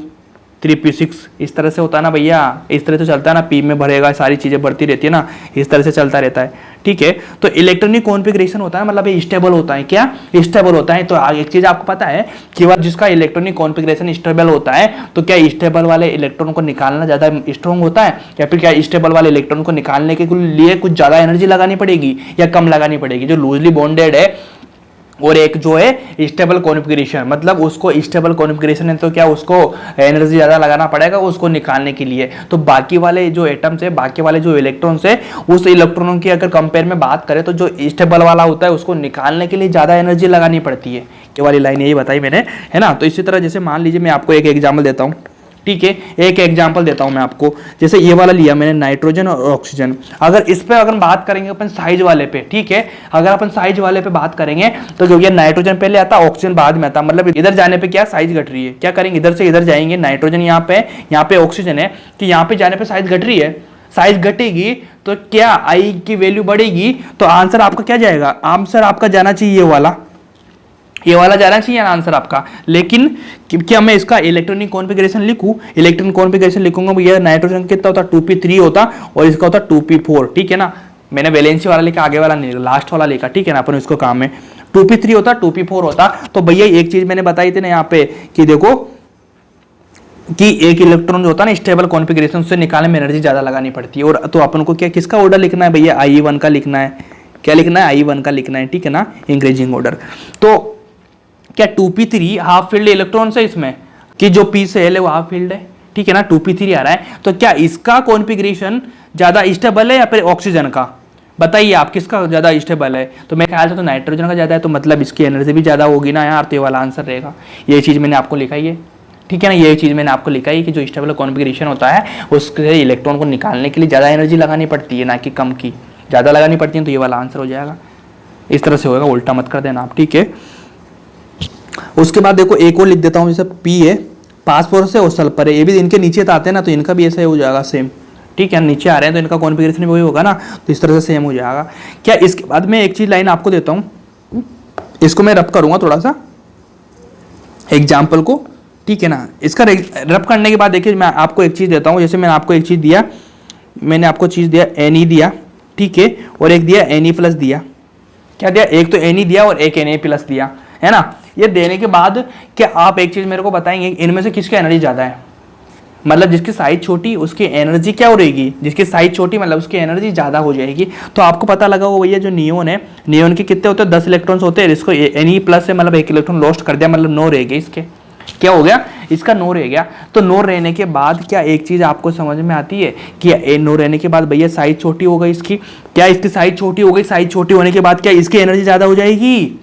3p6, इस तरह से होता है ना भैया, इस तरह से चलता है ना, पी में भरेगा, सारी चीज़ें बढ़ती रहती है ना, इस तरह से चलता रहता है, ठीक है। तो इलेक्ट्रॉनिक कॉन्फिगरेशन होता है मतलब ये स्टेबल होता है, क्या स्टेबल होता है। तो एक चीज़ आपको पता है कि वह जिसका इलेक्ट्रॉनिक कॉन्फिगरेशन स्टेबल होता है, तो क्या स्टेबल वाले इलेक्ट्रॉन को निकालना ज़्यादा स्ट्रॉन्ग होता है, या फिर क्या स्टेबल वाले इलेक्ट्रॉन को निकालने के लिए कुछ ज़्यादा एनर्जी लगानी पड़ेगी या कम लगानी पड़ेगी। जो लूजली बॉन्डेड है और एक जो है स्टेबल कॉन्फिगरेशन, मतलब उसको स्टेबल कॉन्फिगरेशन है तो क्या उसको एनर्जी ज़्यादा लगाना पड़ेगा उसको निकालने के लिए। तो बाकी वाले जो एटम्स है, बाकी वाले जो इलेक्ट्रॉन्स है, उस इलेक्ट्रॉनों की अगर कंपेयर में बात करें तो जो स्टेबल वाला होता है उसको निकालने के लिए ज़्यादा एनर्जी लगानी पड़ती है। ये वाली लाइन यही बताई मैंने, है ना। तो इसी तरह जैसे मान लीजिए मैं आपको एक एग्जाम्पल देता हूँ, ठीक है, एक एग्जांपल देता हूं मैं आपको। जैसे ये वाला लिया मैंने, नाइट्रोजन और ऑक्सीजन। अगर इस पे अगर बात करेंगे अपन साइज वाले पे, ठीक है, अगर अपन साइज वाले पे बात करेंगे तो जो ये नाइट्रोजन पहले आता, ऑक्सीजन बाद में आता, मतलब इधर जाने पे क्या साइज घट रही है, क्या करेंगे इधर से इधर जाएंगे, नाइट्रोजन यहाँ पे ऑक्सीजन है, कि यहाँ पे जाने पे साइज घट रही है, साइज घटेगी तो क्या आई की वैल्यू बढ़ेगी, तो आंसर आपका क्या जाएगा, आंसर आपका जाना चाहिए ये वाला जाना चाहिए आंसर आपका। लेकिन क्या मैं इसका इलेक्ट्रॉनिक कॉन्फ़िगरेशन लिखूं, इलेक्ट्रॉनिक कॉन्फ़िगरेशन लिखूंगा भैया, नाइट्रोजन कितना होता 2p3 होता और इसका होता 2p4, ठीक है ना। मैंने वैलेंसी वाला लिखा, आगे वाला नहीं लिखा, लास्ट वाला लिखा, ठीक है ना, अपन इसको काम में 2p3 होता 2p4 होता। तो भैया एक चीज मैंने बताई थी ना यहाँ पे कि देखो कि एक इलेक्ट्रॉन जो होता है ना स्टेबल कॉन्फ़िगरेशन से निकालने में एनर्जी ज्यादा लगानी पड़ती है। और तो अपन को क्या किसका ऑर्डर लिखना है भैया, I1 का लिखना है, क्या लिखना है, I1 का लिखना है, ठीक है ना, इंक्रीजिंग ऑर्डर। तो क्या 2p3 हाफ फील्ड इलेक्ट्रॉन है इसमें, कि जो p से l है वो हाफ फील्ड है, ठीक है ना, 2p3 आ रहा है, तो क्या इसका कॉन्फ़िगरेशन ज्यादा स्टेबल है या फिर ऑक्सीजन का, बताइए आप किसका ज्यादा स्टेबल है। तो मेरे ख्याल से तो नाइट्रोजन का ज्यादा है, तो मतलब इसकी एनर्जी भी ज्यादा होगी ना यार, तो ये वाला आंसर रहेगा। ये चीज मैंने आपको लिखाई है, ठीक है ना, ये चीज मैंने आपको लिखाई है कि जो स्टेबल कॉन्फ़िगरेशन होता है उसके इलेक्ट्रॉन को निकालने के लिए ज्यादा एनर्जी लगानी पड़ती है, ना कि कम की, ज्यादा लगानी पड़ती है, तो ये वाला आंसर हो जाएगा। इस तरह से होगा, उल्टा मत कर देना आप, ठीक है। उसके बाद देखो एक और लिख देता हूँ, जैसे P है, फास्फोरस है और सल्फर है, ये भी इनके नीचे आते हैं ना, तो इनका भी ऐसा ही हो जाएगा सेम, ठीक है, नीचे आ रहे हैं तो इनका कॉन्फ़िगरेशन भी वही होगा ना, तो इस तरह से सेम हो जाएगा। क्या इसके बाद में एक चीज लाइन आपको देता हूँ, इसको मैं रब करूंगा थोड़ा सा एग्जाम्पल को, ठीक है ना। इसका रब करने के बाद देखिए मैं आपको एक चीज देता हूँ, जैसे मैंने आपको एक चीज दिया, मैंने आपको चीज दिया Ne दिया, ठीक है, और एक दिया Ne+ दिया, क्या दिया, एक तो Ne दिया और एक Na+ दिया, है ना। ये देने के बाद क्या आप एक चीज मेरे को बताएंगे, इनमें से किसकी एनर्जी ज्यादा है, मतलब जिसकी साइज छोटी उसकी एनर्जी क्या हो रहेगी, जिसकी साइज छोटी मतलब उसकी एनर्जी ज्यादा हो जाएगी। तो आपको पता लगा वो भैया जो नियोन है, नियोन के कितने होते हैं, 10 इलेक्ट्रॉन्स होते हैं, इसको Ne+ है, मतलब एक इलेक्ट्रॉन लॉस्ट कर दिया, मतलब 9 रह गए इसके, क्या हो गया, इसका नो रह गया। तो नो रहने के बाद क्या एक चीज आपको समझ में आती है कि नो रहने के बाद भैया साइज छोटी हो गई इसकी, क्या इसकी साइज छोटी हो गई, साइज छोटी होने के बाद क्या इसकी एनर्जी ज्यादा हो जाएगी,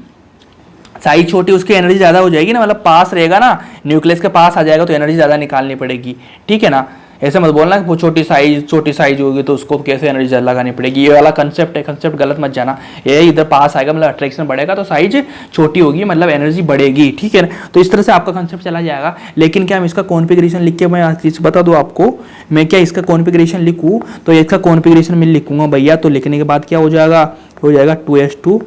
साइज छोटी उसकी एनर्जी ज्यादा हो जाएगी ना, मतलब पास रहेगा ना, न्यूक्लियस के पास आ जाएगा तो एनर्जी ज्यादा निकालनी पड़ेगी, ठीक है ना। ऐसे मत बोलना वो छोटी साइज होगी तो उसको कैसे एनर्जी ज्यादा लगानी पड़ेगी, ये वाला कंसेप्ट है, कंसेप्ट गलत मत जाना। ये इधर पास आएगा मतलब अट्रैक्शन बढ़ेगा तो साइज छोटी होगी मतलब एनर्जी बढ़ेगी, ठीक है ना। तो इस तरह से आपका कंसेप्ट चला जाएगा। लेकिन क्या हम इसका कॉन्फ़िगरेशन लिख के मैं चीज बता दूं आपको, मैं क्या इसका कॉन्फ़िगरेशन लिखूं, तो इसका कॉन्फ़िगरेशन मैं लिखूंगा भैया, तो लिखने के बाद क्या हो जाएगा 2s2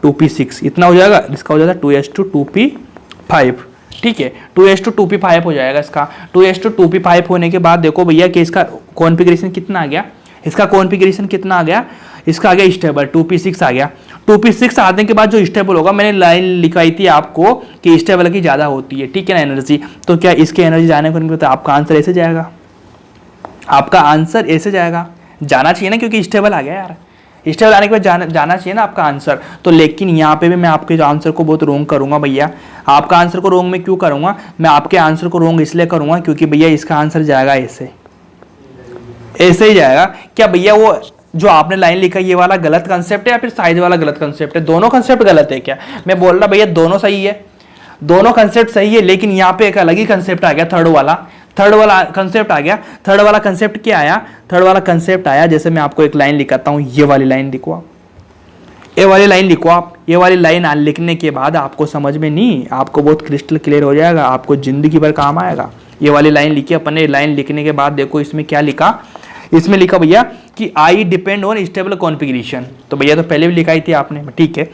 2p6 इतना हो जाएगा, इसका हो जाएगा 2s2 2p5, ठीक है 2s2 2p5 हो जाएगा इसका। 2s2 2p5 होने के बाद देखो भैया कि इसका कॉन्फ़िगरेशन कितना आ गया, इसका कॉन्फ़िगरेशन कितना आ गया, इसका आ गया स्टेबल 2p6 आ गया। 2p6 आने के बाद जो स्टेबल होगा, मैंने लाइन लिखाई थी आपको कि स्टेबल की ज़्यादा होती है, ठीक है ना एनर्जी, तो क्या इसकी एनर्जी जाने को तो आपका आंसर ऐसे जाएगा, आपका आंसर ऐसे जाएगा, जाना चाहिए ना क्योंकि स्टेबल आ गया यार, स्टेबल आने के बाद जाना चाहिए ना आपका आंसर। तो लेकिन यहाँ पे भी मैं आपके जो आंसर को बहुत रोंग करूंगा भैया, आपका आंसर को रोंग में क्यों करूंगा, मैं आपके आंसर को रोंग इसलिए करूंगा क्योंकि भैया इसका आंसर जाएगा ऐसे, ऐसे ही जाएगा। क्या भैया वो जो आपने लाइन लिखा ये वाला गलत कंसेप्ट है या फिर साइज वाला गलत कंसेप्ट है, दोनों कंसेप्ट गलत है क्या, मैं बोल रहा भैया दोनों सही है, दोनों कंसेप्ट सही है, लेकिन यहाँ पे एक अलग ही कंसेप्ट आ गया, थर्ड वाला कंसेप्ट आ गया। थर्ड वाला कंसेप्ट क्या आया, थर्ड वाला कंसेप्ट आया, जैसे मैं आपको एक लाइन लिखाता हूं, ये वाली लाइन लिखो आप, ये वाली लाइन लिखो आप, ये वाली लाइन लिखने के बाद आपको समझ में नहीं, आपको बहुत क्रिस्टल क्लियर हो जाएगा, आपको जिंदगी भर काम आएगा। ये वाली लाइन लिखी अपन ने, लाइन लिखने के बाद देखो इसमें क्या लिखा, इसमें लिखा भैया कि I depend on stable configuration, तो भैया तो पहले भी लिखाई थी आपने, ठीक है,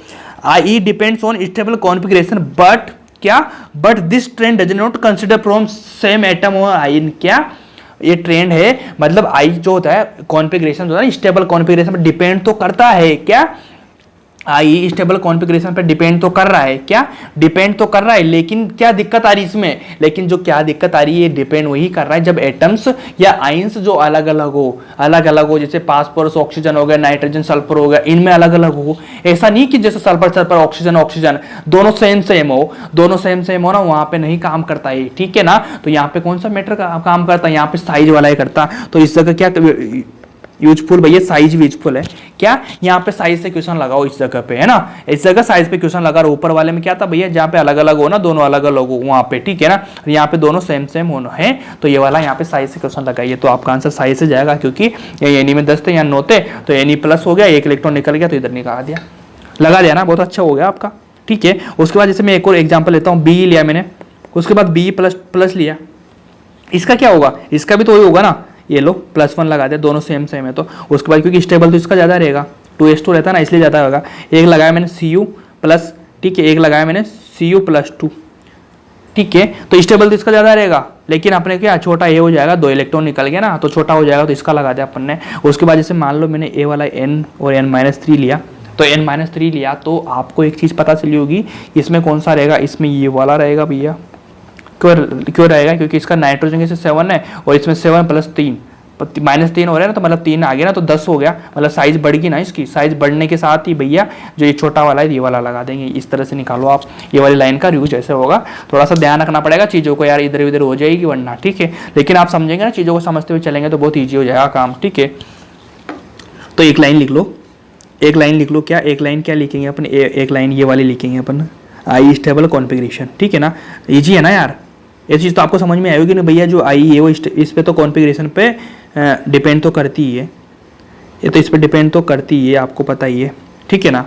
I depends on stable configuration but क्या, but this trend does not consider from same atom और आयन, क्या ये ट्रेंड है, मतलब आई जो होता है कॉन्फ़िगरेशन जो होता है स्टेबल कॉन्फ़िगरेशन पर डिपेंड तो करता है, क्या आई स्टेबल कॉन्फ़िगरेशन पर डिपेंड तो कर रहा है, क्या डिपेंड तो कर रहा है, लेकिन क्या दिक्कत आ रही इसमें, लेकिन जो क्या दिक्कत आ रही है डिपेंड वही कर रहा है जब एटम्स या आयंस जो अलग अलग हो, जैसे फास्फोरस ऑक्सीजन हो गया, नाइट्रोजन सल्फर हो गया, इनमें अलग अलग हो। ऐसा नहीं कि जैसे सल्फर ऑक्सीजन दोनों सेम हो ना, वहां पे नहीं काम करता है, ठीक है ना। तो यहाँ पे कौन सा मैटर काम करता है, यहाँ पे साइज वाला ही करता। तो इस जगह क्या यूजफुल भैया, साइज यूजफुल है, क्या यहाँ पे साइज से क्वेश्चन लगाओ इस जगह पे, है ना, इस जगह साइज पे क्वेश्चन लगा रहा। ऊपर वाले में क्या था भैया, जहाँ पे अलग अलग हो ना, दोनों अलग अलग हो वहाँ पे, ठीक है ना, यहाँ पे दोनों सेम होना है, तो ये वाला यहाँ पे साइज से क्वेश्चन लगाइए, तो आपका आंसर साइज से जाएगा, क्योंकि एनी में 10 थे यहाँ 9 थे, तो एनी प्लस हो गया, एक इलेक्ट्रॉन निकल गया तो इधर निकाल दिया, लगा दिया ना, बहुत अच्छा हो गया आपका, ठीक है। उसके बाद जैसे मैं एक और एग्जाम्पल लेता हूँ, बी लिया मैंने, उसके बाद बी प्लस लिया, इसका क्या होगा, इसका भी तो वही होगा ना, ये लो +1 लगा दे, दोनों सेम है, तो उसके बाद क्योंकि स्टेबल तो इसका ज़्यादा रहेगा, 2s2 रहता है ना, इसलिए ज़्यादा होगा। एक लगाया मैंने Cu प्लस, ठीक है, एक लगाया मैंने Cu+2, ठीक है, तो स्टेबल तो इसका ज़्यादा रहेगा, लेकिन अपने क्या छोटा ए हो जाएगा, 2 इलेक्ट्रॉन निकल गया ना, तो छोटा हो जाएगा, तो इसका लगा दिया अपन ने। उसके बाद जैसे मान लो मैंने ए वाला n और n-3 लिया, तो n-3 लिया, तो आपको एक चीज़ पता चली होगी, इसमें कौन सा रहेगा, इसमें ये वाला रहेगा भैया, क्यों रहेगा, क्योंकि इसका नाइट्रोजन जैसे 7 है और इसमें 7 + 3 -3 हो रहा है ना, तो मतलब 3 आ गया ना, तो 10 हो गया, मतलब साइज बढ़ गई ना, इसकी साइज बढ़ने के साथ ही भैया जो ये छोटा वाला है ये वाला लगा देंगे। इस तरह से निकालो आप, ये वाली लाइन का यूज ऐसे होगा। थोड़ा सा ध्यान रखना पड़ेगा चीज़ों को यार, इधर उधर हो जाएगी वरना, ठीक है, लेकिन आप समझेंगे ना, चीज़ों को समझते हुए चलेंगे तो बहुत ईजी हो जाएगा काम, ठीक है। तो एक लाइन लिख लो, एक लाइन लिख लो, क्या एक लाइन क्या लिखेंगे अपन, एक लाइन ये वाली लिखेंगे अपन, आई स्टेबल कॉन्फ़िगरेशन, ठीक है ना, ईजी है ना यार, ये चीज़ तो आपको समझ में आएगी ना भैया, जो आई है वो इस पे तो कॉन्फ़िगरेशन पे डिपेंड तो करती ही है, ये तो इस पे डिपेंड तो करती ही है, आपको पता ही है, ठीक है ना,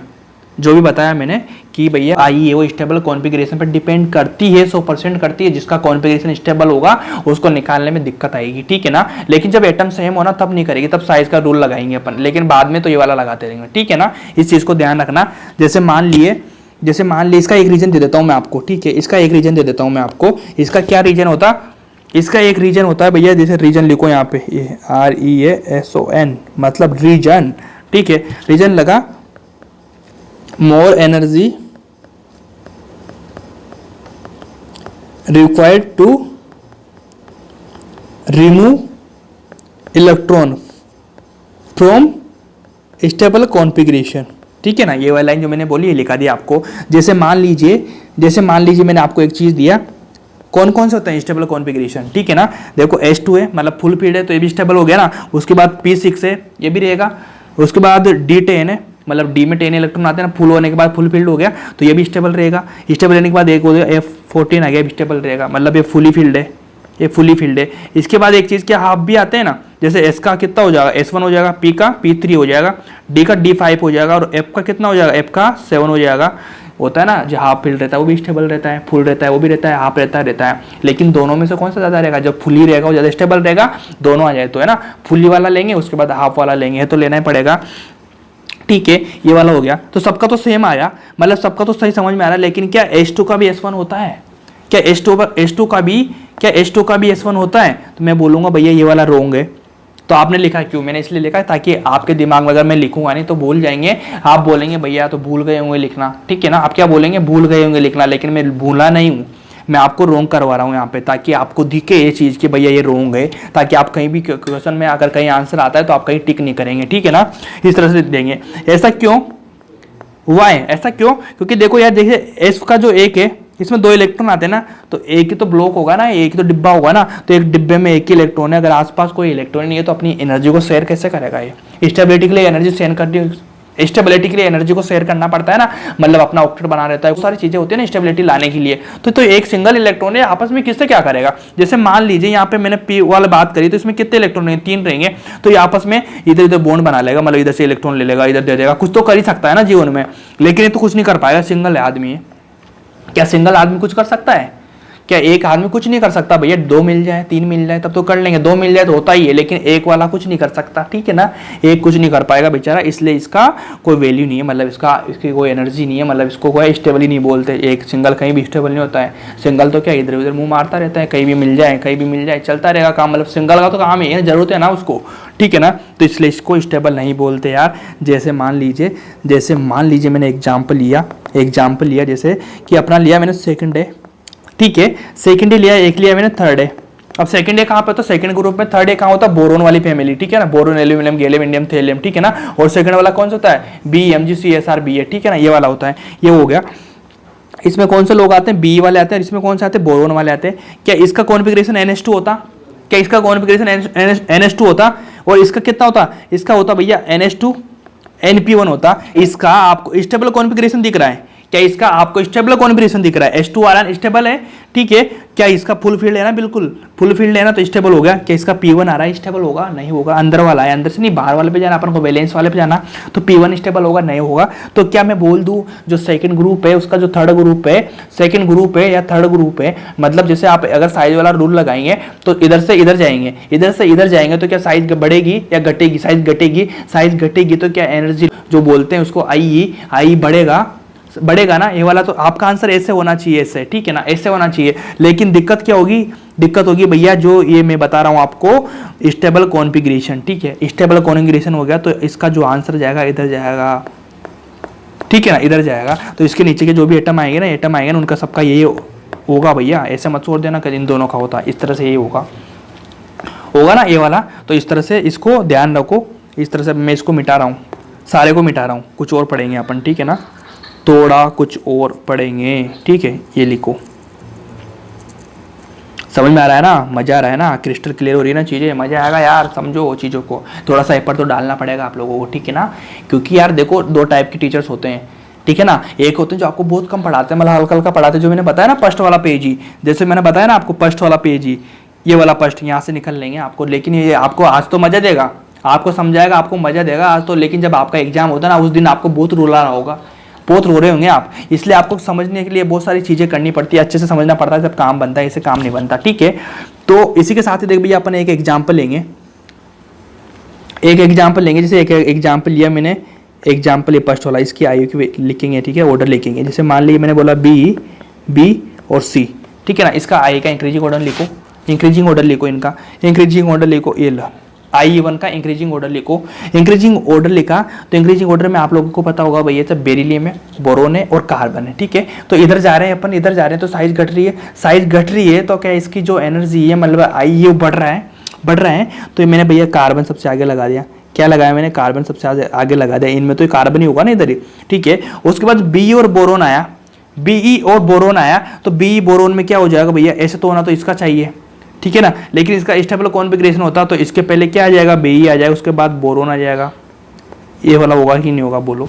जो भी बताया मैंने कि भैया आई है वो स्टेबल कॉन्फ़िगरेशन पे डिपेंड करती है, 100% करती है, जिसका कॉन्फ़िगरेशन स्टेबल होगा उसको निकालने में दिक्कत आएगी, ठीक है ना। लेकिन जब एटम सेम होना तब नहीं करेगी, तब साइज का रूल लगाएंगे अपन, लेकिन बाद में तो ये वाला लगाते रहेंगे, ठीक है ना, इस चीज़ को ध्यान रखना। जैसे मान लिए इसका एक रीजन दे देता हूँ मैं आपको, ठीक है, इसका एक रीजन दे देता हूँ मैं आपको, इसका क्या रीजन होता, इसका एक रीजन होता है भैया, जैसे रीजन लिखो यहाँ पे, ये REASON मतलब रीजन, ठीक है, रीजन लगा more energy required to remove electron from stable configuration, ठीक है ना। ये वाली लाइन जो मैंने बोली है लिखा दिया आपको। जैसे मान लीजिए मैंने आपको एक चीज़ दिया, कौन कौन से होते हैं स्टेबल कॉन्फ़िगरेशन, ठीक है ना। देखो H2 है मतलब फुल फील्ड है तो ये भी स्टेबल हो गया ना। उसके बाद P6 है ये भी रहेगा। उसके बाद D10 है मतलब डी में 10 इलेक्ट्रॉन आते हैं ना, फुल होने के बाद फुल फील्ड हो गया तो ये भी स्टेबल रहेगा। स्टेबल रहने के बाद एक हो गया F14 आ गया, स्टेबल रहेगा मतलब ये फुली फील्ड है, ये फुली फील्ड है। इसके बाद एक चीज़ के हाफ भी आते हैं ना, जैसे S का कितना हो जाएगा S1 हो जाएगा, P का P3 हो जाएगा, D का D5 हो जाएगा और F का कितना हो जाएगा F का 7 हो जाएगा। होता है ना जो हाफ फील्ड रहता है वो भी स्टेबल रहता है, फुल रहता है वो भी रहता है, हाफ रहता है। लेकिन दोनों में से कौन सा ज़्यादा रहेगा, जब फुली रहेगा वो ज़्यादा स्टेबल रहेगा, दोनों आ जाए तो, है ना। फुली वाला लेंगे उसके बाद हाफ वाला लेंगे तो लेना ही पड़ेगा, ठीक है। ये वाला हो गया तो सबका तो सेम आया, मतलब सबका तो सही समझ में आ रहा है। लेकिन क्या H2 का भी S1 होता है, क्या H2 का भी S1 होता है? तो मैं बोलूँगा भैया ये वाला रोंग है। तो आपने लिखा क्यों? मैंने इसलिए लिखा है ताकि आपके दिमाग में अगर मैं लिखूंगा नहीं तो भूल जाएंगे, आप बोलेंगे भैया तो भूल गए होंगे लिखना, ठीक है ना। आप क्या बोलेंगे, भूल गए होंगे लिखना, लेकिन मैं भूला नहीं हूँ, मैं आपको रोंग करवा रहा हूँ यहाँ पे ताकि आपको दिखे ये चीज़ कि भैया ये रोंग है, ताकि आप कहीं भी क्वेश्चन में अगर कहीं आंसर आता है तो आप कहीं टिक नहीं करेंगे, ठीक है ना। इस तरह से लिख देंगे। ऐसा क्यों हुआ है, ऐसा क्यों? क्योंकि देखो यार देखिए एस का जो एक है इसमें 2 इलेक्ट्रॉन आते हैं ना, तो एक ही तो ब्लॉक होगा ना, एक ही तो डिब्बा होगा ना, तो एक डिब्बे में एक ही इलेक्ट्रॉन है। अगर आसपास कोई इलेक्ट्रॉन नहीं है तो अपनी एनर्जी को शेयर कैसे करेगा? ये स्टेबिलिटी के लिए एनर्जी शेयर करनी, स्टेबिलिटी के लिए एनर्जी को शेयर करना पड़ता है ना, मतलब अपना ऑक्टेट बना रहता है, वो सारी चीजें होती है ना स्टेबिलिटी लाने के लिए। तो एक सिंगल इलेक्ट्रॉन है आपस में किससे क्या करेगा? जैसे मान लीजिए यहाँ पे मैंने पी वाला बात करी तो इसमें कितने इलेक्ट्रॉन रहेंगे, 3 रहेंगे, तो ये आपस में इधर इधर बॉन्ड बना लेगा, मतलब इधर से इलेक्ट्रॉन ले लेगा, इधर दे देगा, कुछ तो कर ही सकता है ना जीवन में। लेकिन ये तो कुछ नहीं कर पाएगा, सिंगल आदमी है। क्या सिंगल आदमी कुछ कर सकता है? क्या एक आदमी कुछ नहीं कर सकता? भैया 2 मिल जाए 3 मिल जाए तब तो कर लेंगे, 2 मिल जाए तो होता ही है, लेकिन एक वाला कुछ नहीं कर सकता, ठीक है ना। एक कुछ नहीं कर पाएगा बेचारा, इसलिए इसका कोई वैल्यू नहीं है, मतलब इसकी कोई एनर्जी नहीं है, मतलब इसको कोई स्टेबल ही नहीं बोलते। एक सिंगल कहीं भी स्टेबल नहीं होता है। सिंगल तो क्या इधर उधर मुंह मारता रहता है, कहीं भी मिल जाए कहीं भी मिल जाए, चलता रहेगा काम, मतलब सिंगल का तो काम ही है, जरूरत है ना उसको, ठीक है ना। तो इसलिए इसको स्टेबल नहीं बोलते यार। जैसे मान लीजिए मैंने एग्जाम्पल लिया जैसे कि अपना लिया मैंने सेकंड डे, ठीक है, सेकंड डे लिया, एक लिया मैंने थर्ड डे। अब सेकंड डे कहाँ पे? तो सेकंड ग्रुप में, थर्ड डे कहाँ होता है? बोरोन वाली फैमिली, ठीक है ना, boron, aluminium, gallium, indium, thallium, ठीक है ना। और सेकंड वाला कौन सा होता है? BMgCsR है, ठीक है ना, ये वाला होता है। ये हो गया। इसमें कौन से लोग आते हैं? बी वाले आते हैं, इसमें कौन से आते हैं? बोरोन वाले आते हैं। क्या इसका कॉन्फिगरेशन NH2 होता? क्या इसका कॉन्फिगरेशन NH2 होता? और इसका कितना होता? इसका होता भैया NH2 NP1 होता। इसका आपको स्टेबल कॉन्फिगरेशन दिख रहा है? क्या इसका आपको स्टेबल कॉन्फिगरेशन दिख रहा है? H2 आयन स्टेबल है, ठीक है। क्या इसका फुल फील्ड है ना, बिल्कुल फुल फील्ड है ना, तो स्टेबल हो गया। क्या इसका P1 आ रहा है? स्टेबल होगा? नहीं होगा। अंदर वाला है, अंदर से नहीं, बाहर वाले पे जाना, अपन को वैलेंस वाले पे जाना, तो P1 स्टेबल होगा? नहीं होगा। तो क्या मैं बोल दूं जो सेकंड ग्रुप है उसका जो थर्ड ग्रुप है, सेकंड ग्रुप है या थर्ड ग्रुप है, मतलब जैसे आप अगर साइज वाला रूल लगाएंगे तो इधर से इधर जाएंगे, इधर से इधर जाएंगे तो क्या साइज बढ़ेगी या घटेगी? साइज घटेगी तो क्या एनर्जी जो बोलते हैं उसको आई बढ़ेगा ना। ये वाला तो आपका आंसर ऐसे होना चाहिए, ऐसे, ठीक है ना, ऐसे होना चाहिए। लेकिन दिक्कत क्या होगी? दिक्कत होगी भैया जो ये मैं बता रहा हूं आपको स्टेबल कॉन्फिगरेशन, ठीक है। स्टेबल कॉन्फिगरेशन हो गया तो इसका जो आंसर जाएगा इधर जाएगा, ठीक है ना, इधर जाएगा। तो इसके नीचे के जो भी एटम आएंगे ना उनका सबका यही होगा भैया। ऐसे मत छोड़ देना कि इन दोनों का होता, इस तरह से यही होगा ना ये वाला। तो इस तरह से इसको ध्यान रखो। इस तरह से मैं इसको मिटा रहा हूँ, सारे को मिटा रहा हूँ, कुछ और पढ़ेंगे अपन, ठीक है ना, थोड़ा कुछ और पढ़ेंगे, ठीक है। ये लिखो, समझ में आ रहा है ना, मजा आ रहा है ना, क्रिस्टल क्लियर हो रही है ना चीज़ें, मजा आएगा यार, समझो चीज़ों को। थोड़ा सा एफर्ट तो डालना पड़ेगा आप लोगों को, ठीक है ना, क्योंकि यार देखो 2 टाइप के टीचर्स होते हैं, ठीक है ना। एक होते हैं जो आपको बहुत कम पढ़ाते हैं, मतलब हल्का हल्का पढ़ाते हैं, जो मैंने बताया ना फर्स्ट वाला पेज ही, जैसे मैंने बताया ना आपको फर्स्ट वाला पेज ही, ये वाला फर्स्ट यहाँ से निकल लेंगे आपको। लेकिन ये आपको आज तो मजा देगा, आपको समझाएगा, आपको मजा देगा आज तो, लेकिन जब आपका एग्जाम होता है ना उस दिन आपको बहुत रुला रहा होगा, बहुत रो रहे होंगे आप। इसलिए आपको समझने के लिए बहुत सारी चीज़ें करनी पड़ती है, अच्छे से समझना पड़ता है, जब काम बनता है, ऐसे काम नहीं बनता, ठीक है। तो इसी के साथ ही देख भैया अपन एक एग्जाम्पल लेंगे, जैसे एक एग्जाम्पल लिया मैंने, एग्जाम्पल ये फर्स्ट वाला, इसकी आयु की लिखेंगे, ठीक है, ऑर्डर लिखेंगे। जैसे मान लीजिए मैंने बोला बी और सी, ठीक है ना, इसका आई का इंक्रीजिंग ऑर्डर लिखो, इनका इंक्रीजिंग ऑर्डर लिखो, ये लो I1 का इंक्रीजिंग ऑर्डर लिखो। इंक्रीजिंग ऑर्डर लिखा तो इंक्रीजिंग ऑर्डर में आप लोगों को पता होगा भैया सब बेरिलियम है, बोरोन है और कार्बन है, ठीक है। तो इधर जा रहे हैं अपन, इधर जा रहे हैं तो साइज घट रही है, तो क्या इसकी जो एनर्जी है मतलब आई बढ़ रहा है। तो मैंने भैया कार्बन सबसे आगे लगा दिया, क्या लगाया मैंने? कार्बन सबसे आगे लगा दिया। इनमें तो कार्बन ही होगा ना इधर ही, ठीक है। उसके बाद बी और बोरोन आया, Be और बोरोन आया, तो Be बोरोन में क्या हो जाएगा भैया, ऐसे तो होना तो इसका चाहिए, ठीक है ना, लेकिन इसका स्टेबल कॉन्फ़िगरेशन होता तो इसके पहले क्या आ जाएगा, Be आ जाएगा, उसके बाद बोरोन आ जाएगा। ये वाला होगा कि नहीं होगा, बोलो।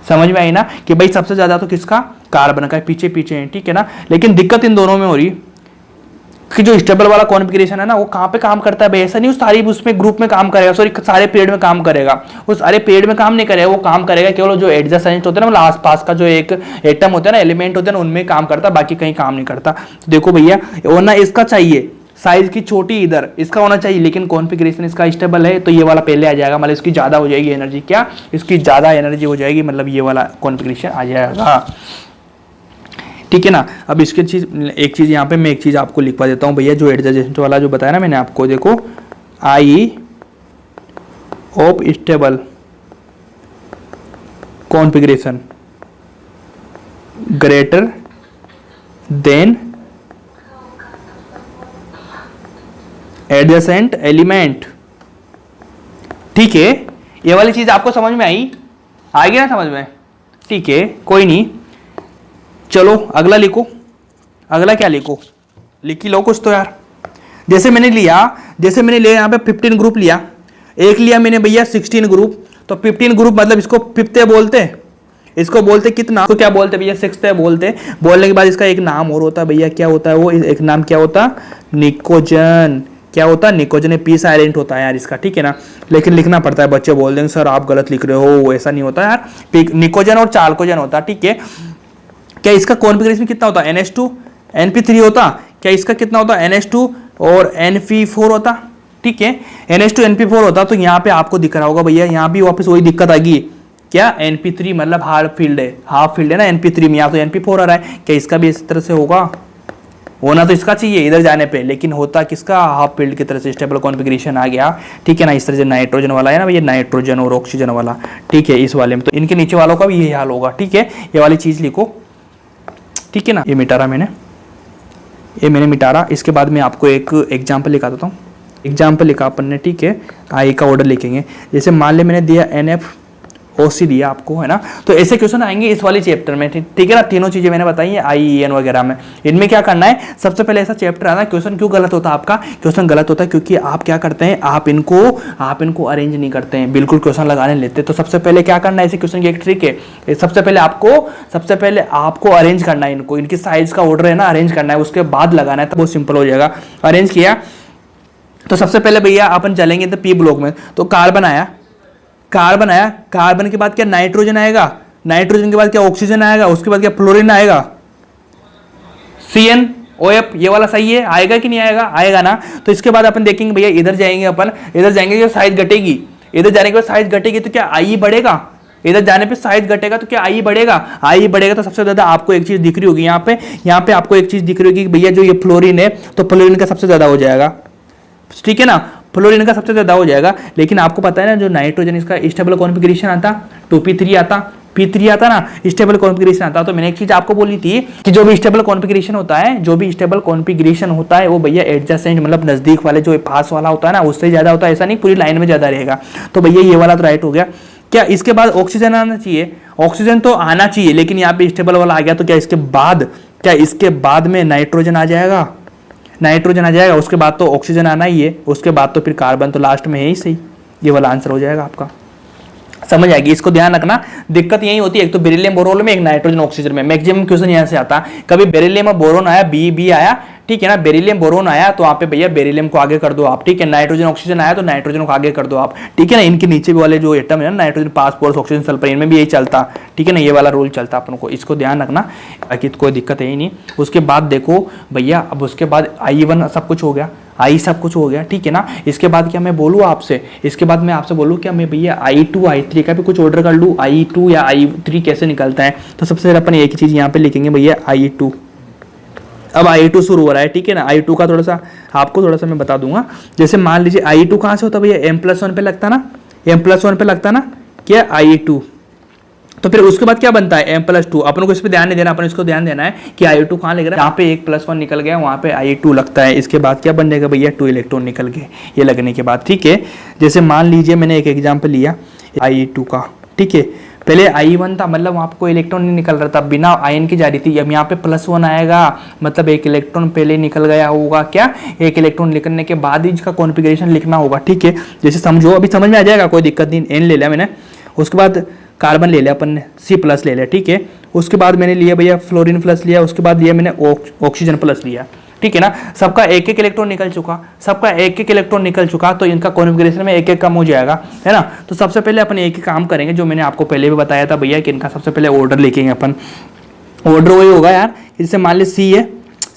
समझ में आई ना कि भाई सबसे ज्यादा तो किसका, कार्बन का, पीछे पीछे है, ठीक है ना। लेकिन दिक्कत इन दोनों में हो रही कि जो स्टेबल वाला कॉन्फ़िगरेशन है ना, वो कहाँ पे काम करता है भाई, ऐसा नहीं उस सारी उसमें ग्रुप में काम करेगा, सॉरी सारे पीरियड में काम करेगा, उस सारे पीरियड में काम नहीं करेगा, वो काम करेगा केवल जो एडजेसेंट होते हैं ना, मतलब आसपास का जो एक एटम होता है ना, एलिमेंट होते हैं ना, उनमें काम करता है, बाकी कहीं काम नहीं करता। तो देखो भैया, होना इसका चाहिए साइज की छोटी, इधर इसका होना चाहिए, लेकिन कॉन्फ़िगरेशन इसका स्टेबल है, तो ये वाला पहले आ जाएगा, मतलब इसकी ज्यादा हो जाएगी एनर्जी, क्या इसकी ज्यादा एनर्जी हो जाएगी, मतलब ये वाला कॉन्फ़िगरेशन आ जाएगा, ठीक है ना। अब इसके चीज, एक चीज यहाँ पे मैं एक चीज आपको लिखवा देता हूँ भैया, जो एडजस्टेंट वाला जो बताया ना मैंने आपको, देखो I of stable configuration greater than adjacent element, ठीक है। ये वाली चीज आपको समझ में आई, आ गया ना समझ में, ठीक है, कोई नहीं। चलो अगला लिखो, अगला क्या लिखो, लिख ही लो कुछ तो यार। जैसे मैंने लिया यहाँ पे 15 ग्रुप लिया, एक लिया मैंने भैया 16 ग्रुप, तो 15 ग्रुप मतलब इसको फिफ्थ बोलते, इसको बोलते कितना, तो क्या बोलते भैया, सिक्स्थ बोलते। बोलने के बाद इसका एक नाम और होता है भैया, क्या होता है वो, एक नाम क्या होता, निकोजन, क्या होता है निकोजन, पी साइलेंट होता है यार इसका, ठीक है ना, लेकिन लिखना पड़ता है, बच्चे बोल देंगे सर आप गलत लिख रहे हो, ऐसा नहीं होता यार, निकोजन और चालकोजन होता है, ठीक है। क्या इसका कॉन्फ़िगरेशन कितना होता है, NH2 NP3 होता, क्या इसका कितना होता है, NH2 और NP4 होता, ठीक है, NH2 NP4 होता। तो यहाँ पे आपको दिख रहा होगा भैया, यहाँ भी वापस वही दिक्कत आ गई, क्या NP3 मतलब हाफ फील्ड है ना NP3 में, यहाँ तो NP4 आ रहा है, क्या इसका भी इस तरह से होगा, होना तो इसका चाहिए इधर जाने पे, लेकिन होता किसका, हाफ फील्ड की तरह से स्टेबल कॉन्फ़िगरेशन आ गया, ठीक है ना। इस तरह से नाइट्रोजन वाला है ना भैया, नाइट्रोजन और ऑक्सीजन वाला, ठीक है, इस वाले में तो इनके नीचे वालों का भी यही हाल होगा, ठीक है। ये वाली चीज लिखो, ठीक है ना। ये मिटा रहा, इसके बाद में आपको एक एग्जाम्पल लिखा देता हूँ, एग्जाम्पल लिखा अपन ने, ठीक है, आई का ऑर्डर लिखेंगे। जैसे मान ले मैंने दिया NFOC दिया आपको, है ना, तो ऐसे क्वेश्चन आएंगे इस वाले चैप्टर में, ठीक है ना। तीनों चीजें मैंने बताई है IEN वगैरह में, इनमें क्या करना है, सबसे पहले ऐसा चैप्टर आना। क्वेश्चन क्यों गलत होता है आपका, क्वेश्चन गलत होता है क्योंकि आप क्या करते हैं, आप इनको अरेंज नहीं करते हैं, बिल्कुल क्वेश्चन लगाने लेते। तो सबसे पहले क्या करना है, ऐसे क्वेश्चन की एक ट्रिक है, सबसे पहले आपको अरेंज करना है इनको, इनकी साइज का ऑर्डर है ना, अरेंज करना है, उसके बाद लगाना है, तो बहुत सिंपल हो जाएगा। अरेंज किया तो सबसे पहले भैया अपन चलेंगे तो P ब्लॉक में, तो कार्बन आया, कार्बन के बाद क्या नाइट्रोजन आएगा, नाइट्रोजन के बाद क्या ऑक्सीजन आएगा, उसके बाद क्या फ्लोरीन आएगा, CnOF, ये वाला सही है, आएगा कि नहीं आएगा, आएगा ना। तो इसके बाद अपन देखेंगे भैया, इधर जाएंगे तो साइज घटेगी, इधर जाने के बाद साइज घटेगी तो क्या आई बढ़ेगा, इधर जाने पे साइज घटेगा तो क्या आई बढ़ेगा, तो सबसे ज्यादा आपको एक चीज दिख रही होगी यहाँ पे आपको एक चीज दिख रही होगी भैया, जो ये फ्लोरीन है, तो फ्लोरीन का सबसे ज्यादा हो जाएगा, ठीक है ना, फ्लोरीन का सबसे ज्यादा हो जाएगा। लेकिन आपको पता है ना, जो नाइट्रोजन इसका स्टेबल कॉन्फ़िगरेशन आता, 2p3 आता, p3 आता ना, स्टेबल कॉन्फ़िगरेशन आता। तो मैंने एक चीज आपको बोली थी कि जो भी स्टेबल कॉन्फ़िगरेशन होता है, वो भैया एडजेसेंट मतलब नजदीक वाले जो पास वाला होता है ना, उससे ज्यादा होता है, ऐसा नहीं पूरी लाइन में ज्यादा रहेगा। तो भैया ये वाला तो राइट हो गया। क्या इसके बाद ऑक्सीजन आना चाहिए, ऑक्सीजन तो आना चाहिए, लेकिन यहाँ पे स्टेबल वाला आ गया, तो क्या इसके बाद में नाइट्रोजन आ जाएगा, उसके बाद तो ऑक्सीजन आना ही है, उसके बाद तो फिर कार्बन तो लास्ट में है ही सही। ये वाला आंसर हो जाएगा आपका, समझ आएगी। इसको ध्यान रखना, दिक्कत यही होती है, एक तो बेरिलियम बोरोन में, एक नाइट्रोजन ऑक्सीजन में, मैक्सिमम क्वेश्चन यहाँ से आता। कभी बेरिलियम और बोरोन आया, बी आया, ठीक है ना, बेरिलियम बोरोन आया तो आप पे भैया बेरिलियम को आगे कर दो आप, ठीक है। नाइट्रोजन ऑक्सीजन आया तो नाइट्रोजन को आगे कर दो आप, ठीक है ना। इनके नीचे भी वाले जो एटम है ना, नाइट्रोजन, फास्फोरस, ऑक्सीजन, सल्फर, इनमें भी यही चलता, ठीक है ना, ये वाला रूल चलता अपन को, इसको ध्यान रखना, बाकी कोई दिक्कत है ही नहीं। उसके बाद देखो भैया, अब उसके बाद I1 सब कुछ हो गया, ठीक है ना। इसके बाद क्या मैं बोलूँ आपसे, इसके बाद मैं आपसे बोलूँ क्या मैं भैया I2 I3 का भी कुछ ऑर्डर कर लूँ, I2 या I3 कैसे निकलता है। तो सबसे पहले अपन एक ही चीज यहाँ पे लिखेंगे भैया, I2। अब I2 शुरू हो रहा है, ठीक है ना। I2 का आपको थोड़ा सा मैं बता दूंगा। जैसे मान लीजिए I2 कहाँ से होता है भैया, M+1 पे लगता ना, क्या I2। तो फिर उसके बाद क्या बनता है, M+2। अपन को इस पे ध्यान नहीं देना, अपन इसको ध्यान देना है कि I2 कहाँ लग रहा है, यहाँ पे 1+1 निकल गया, वहाँ पे I2 लगता है। इसके बाद क्या बन जाएगा भैया, 2 इलेक्ट्रॉन निकल गए, ये लगने के बाद, ठीक है। जैसे मान लीजिए मैंने एक एग्जाम्पल लिया I2 का, ठीक है। पहले I1 था, मतलब वहाँ पे कोई इलेक्ट्रॉन नहीं निकल रहा था, बिना आयन की जा रही थी। अब यहाँ पे +1 आएगा, मतलब एक इलेक्ट्रॉन पहले निकल गया होगा। क्या, एक इलेक्ट्रॉन निकलने के बाद ही इसका कॉन्फ़िगरेशन लिखना होगा, ठीक है। जैसे समझो, अभी समझ में आ जाएगा, कोई दिक्कत नहीं। N ले लिया मैंने, उसके बाद कार्बन ले लिया अपन ने, C+ ले लिया, ठीक है। उसके बाद मैंने लिया भैया फ्लोरीन प्लस लिया, उसके बाद लिया मैंने ऑक्सीजन प्लस लिया, ठीक है ना। सबका एक एक इलेक्ट्रॉन निकल चुका, सबका एक एक इलेक्ट्रॉन निकल चुका, तो इनका कॉन्फ़िगरेशन में एक एक कम हो जाएगा, है ना। तो सबसे पहले अपन एक ही काम करेंगे जो मैंने आपको पहले भी बताया था भैया, कि इनका सबसे पहले ऑर्डर लिखेंगे अपन। ऑर्डर वही होगा यार, जैसे मान ली C है,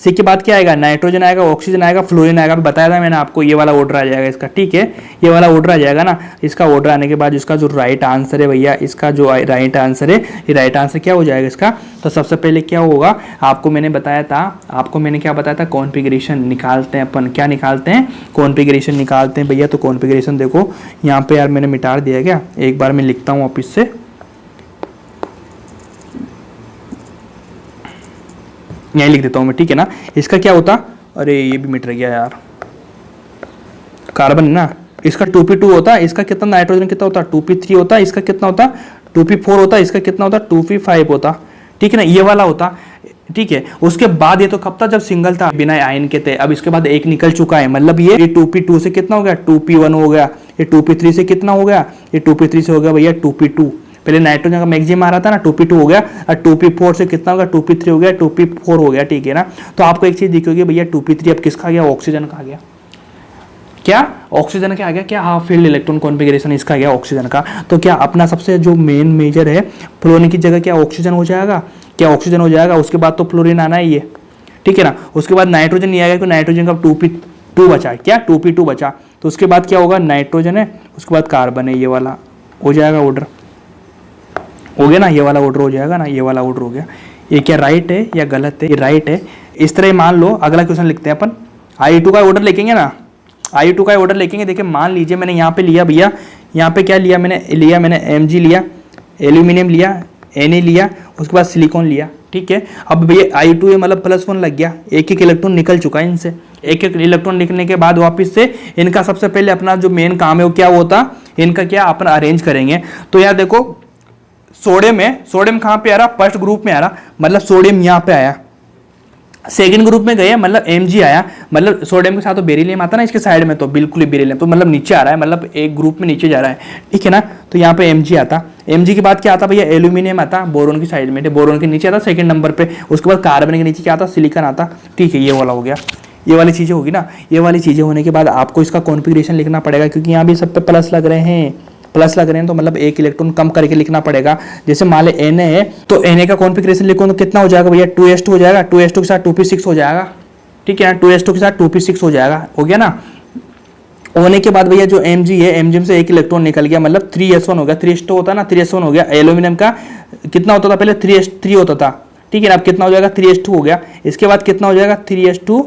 C के बाद क्या आएगा, नाइट्रोजन आएगा, ऑक्सीजन आएगा, फ्लोरीन आएगा। बताया था मैंने आपको, ये वाला ऑर्डर आ जाएगा इसका, ठीक है। ये वाला ऑर्डर आ जाएगा ना। इसका ऑर्डर आने के बाद इसका जो राइट आंसर है भैया, इसका जो राइट आंसर है, ये राइट आंसर क्या हो जाएगा इसका। तो सबसे पहले क्या होगा, आपको मैंने बताया था, आपको मैंने क्या बताया था, कॉन्फ़िगरेशन निकालते हैं अपन। क्या निकालते हैं, कॉन्फ़िगरेशन निकालते हैं भैया। तो कॉन्फ़िगरेशन देखो यहाँ पे यार मैंने मिटा दिया क्या, एक बार मैं लिखता हूँ वापिस से, यहीं लिख देता हूँ मैं, ठीक है ना। इसका क्या होता, अरे ये भी मिट गया यार, कार्बन है ना, इसका 2p2 होता, इसका कितना नाइट्रोजन कितना होता, 2p3 होता, इसका कितना होता 2p4 होता, इसका कितना होता 2p5 होता, ठीक है ना, ये वाला होता, ठीक है। उसके बाद ये तो कब था, जब सिंगल था, बिना आयन के थे। अब इसके बाद एक निकल चुका है, मतलब ये 2p2 से कितना हो गया, 2p1 हो गया। ये 2p3 से कितना हो गया, ये 2p3 से हो गया भैया 2p2। पहले नाइट्रोजन का मैक्सिमम आ रहा था ना, 2p2 हो गया, और 2p4 से कितना हो गया, 2p3 हो गया, 2p4 हो गया, ठीक है ना। तो आपको एक चीज दिखेगी भैया, 2p3 अब किसका आ गया, ऑक्सीजन का आ गया। क्या, ऑक्सीजन का आ गया। क्या, हाफ फील्ड इलेक्ट्रॉन कॉन्फ़िगरेशन इसका आ गया ऑक्सीजन का। तो क्या अपना सबसे जो मेन मेजर है, फ्लोरीन की जगह क्या ऑक्सीजन हो जाएगा, क्या ऑक्सीजन हो जाएगा। उसके बाद तो फ्लोरीन आना ही है, ठीक है ना। उसके बाद नाइट्रोजन नहीं आएगा, क्योंकि नाइट्रोजन का 2p2 बचा, क्या 2p2 बचा। तो उसके बाद क्या होगा, नाइट्रोजन है, उसके बाद कार्बन है, ये वाला हो जाएगा ऑर्डर, हो गया ना, ये वाला ऑर्डर हो जाएगा ना, ये वाला ऑर्डर हो गया। ये क्या राइट है या गलत है, ये राइट है। इस तरह मान लो, अगला क्वेश्चन लिखते हैं अपन, I2 का ऑर्डर लिखेंगे ना, I2 का ऑर्डर लिखेंगे। देखिए मान लीजिए मैंने यहाँ पे लिया भैया, यहाँ पे क्या लिया मैंने Mg लिया, एल्यूमिनियम लिया, Na लिया, उसके बाद सिलिकॉन लिया, ठीक है। अब भैया I2 मतलब +1 लग गया, एक एक इलेक्ट्रॉन निकल चुका है इनसे। एक एक इलेक्ट्रॉन निकलने के बाद वापस से इनका सबसे पहले अपना जो मेन काम है वो क्या होता, इनका क्या अपन अरेंज करेंगे। तो यार देखो, सोडियम है, सोडियम कहाँ पे आ रहा, फर्स्ट ग्रुप में आ रहा, मतलब सोडियम यहाँ पे आया। सेकंड ग्रुप में गया, मतलब Mg आया, मतलब सोडियम के साथ तो बेरिलियम आता ना इसके साइड में, तो बिल्कुल ही बेरिलियम, तो मतलब नीचे आ रहा है, मतलब एक ग्रुप में नीचे जा रहा है, ठीक है ना। तो यहाँ पे Mg आता, Mg के बाद क्या आता भैया, एल्यूमिनियम आता, बोरोन की साइड में, बोरोन के नीचे आता सेकंड नंबर पे। उसके बाद कार्बन के नीचे क्या आता, सिलिकॉन आता, ठीक है। ये वाला हो गया, ये वाली चीज़ें होगी ना। ये वाली चीज़ें होने के बाद आपको इसका कॉन्फ़िगरेशन लिखना पड़ेगा, क्योंकि यहाँ भी सब पे प्लस लग रहे हैं, प्लस लग रहे हैं, तो मतलब एक इलेक्ट्रॉन कम करके लिखना पड़ेगा। जैसे मान ले Na है, तो Na का कॉन्फ़िगरेशन लिखो तो कितना हो जाएगा भैया, 2s2 हो जाएगा, 2s2 के साथ 2p6 हो जाएगा, ठीक है ना, 2s2 के साथ 2p6 हो जाएगा, हो गया ना। होने के बाद भैया जो Mg है, Mg से एक इलेक्ट्रॉन निकल गया, मतलब 3s1 हो गया, 3s2 होता ना, 3s1 हो गया। एल्यूमिनियम का कितना होता था पहले, 3s3 होता था, ठीक है ना। अब कितना हो जाएगा, 3s2 हो गया। इसके बाद कितना हो जाएगा, 3s2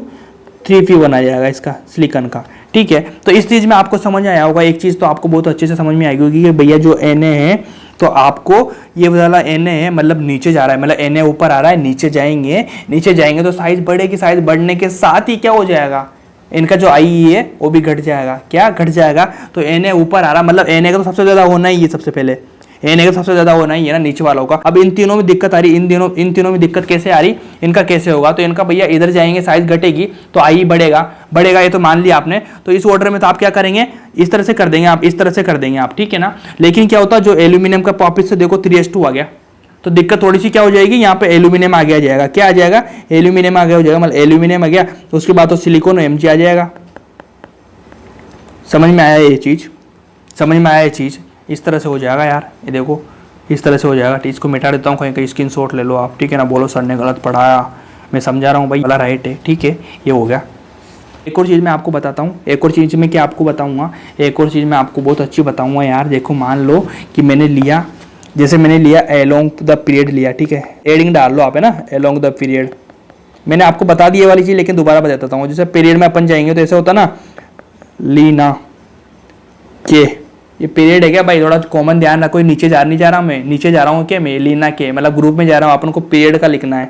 3p1 आ जाएगा इसका, सिलिकॉन का, ठीक है। तो इस चीज़ में आपको समझ आया होगा, एक चीज़ तो आपको बहुत अच्छे से समझ में आएगी कि भैया जो Na है, तो आपको ये वाला Na है, मतलब नीचे जा रहा है, मतलब Na ऊपर आ रहा है, नीचे जाएंगे तो साइज बढ़ेगी, साइज बढ़ने के साथ ही क्या हो जाएगा, इनका जो IE है वो भी घट जाएगा। क्या घट जाएगा, तो Na ऊपर आ रहा, मतलब Na का तो सबसे ज़्यादा होना ही है, सबसे पहले Na का सबसे ज़्यादा होना ही है ना, नीचे वालों का। अब इन तीनों में दिक्कत आ रही, इन तीनों में दिक्कत कैसे आ रही, इनका कैसे होगा। तो इनका भैया इधर जाएंगे, साइज घटेगी तो IE बढ़ेगा, ये तो मान लिया आपने। तो इस ऑर्डर में तो आप क्या करेंगे, इस तरह से कर देंगे आप, इस तरह से कर देंगे आप, ठीक है ना। लेकिन क्या होता है, जो एल्यूमिनियम का वापिस से देखो 3s2 आ गया, तो दिक्कत थोड़ी सी क्या हो जाएगी, यहाँ पे एल्यूमिनियम आ गया जाएगा, क्या आ जाएगा, एल्यूमिनियम आ गया हो जाएगा, मतलब एल्यूमिनियम आ गया, तो उसके बाद तो सिलिकॉन Mg आ जाएगा। समझ में आया ये चीज़, समझ में आया ये चीज़, इस तरह से हो जाएगा यार, ये देखो इस तरह से हो जाएगा। ठीक, इसको मिटा देता हूँ, कहीं कहीं स्क्रीनशॉट ले लो आप, ठीक है ना। बोलो सर ने गलत पढ़ाया, मैं समझा रहा हूँ भाई, वाला राइट है, ठीक है। ये हो गया। एक और चीज़ मैं आपको बताता हूँ, एक और चीज़ में क्या आपको बताऊँगा, एक और चीज़ मैं आपको बहुत अच्छी बताऊँगा यार। देखो मान लो कि मैंने लिया, जैसे मैंने लिया एलोंग द पीरियड लिया, ठीक है, एडिंग डाल लो आप, है ना, एलोंग द पीरियड। मैंने आपको बता दी ये वाली चीज़, लेकिन दोबारा बता देता हूँ। जैसे पीरियड में अपन जाएंगे तो ऐसा होता ना, लीना के, ये पीरियड है क्या भाई, थोड़ा कॉमन ध्यान रखो। नीचे नहीं जा रहा मैं, नीचे जा रहा हूँ क्या मैं, लीना के मतलब ग्रुप में जा रहा हूँ, अपन को पीरियड का लिखना है।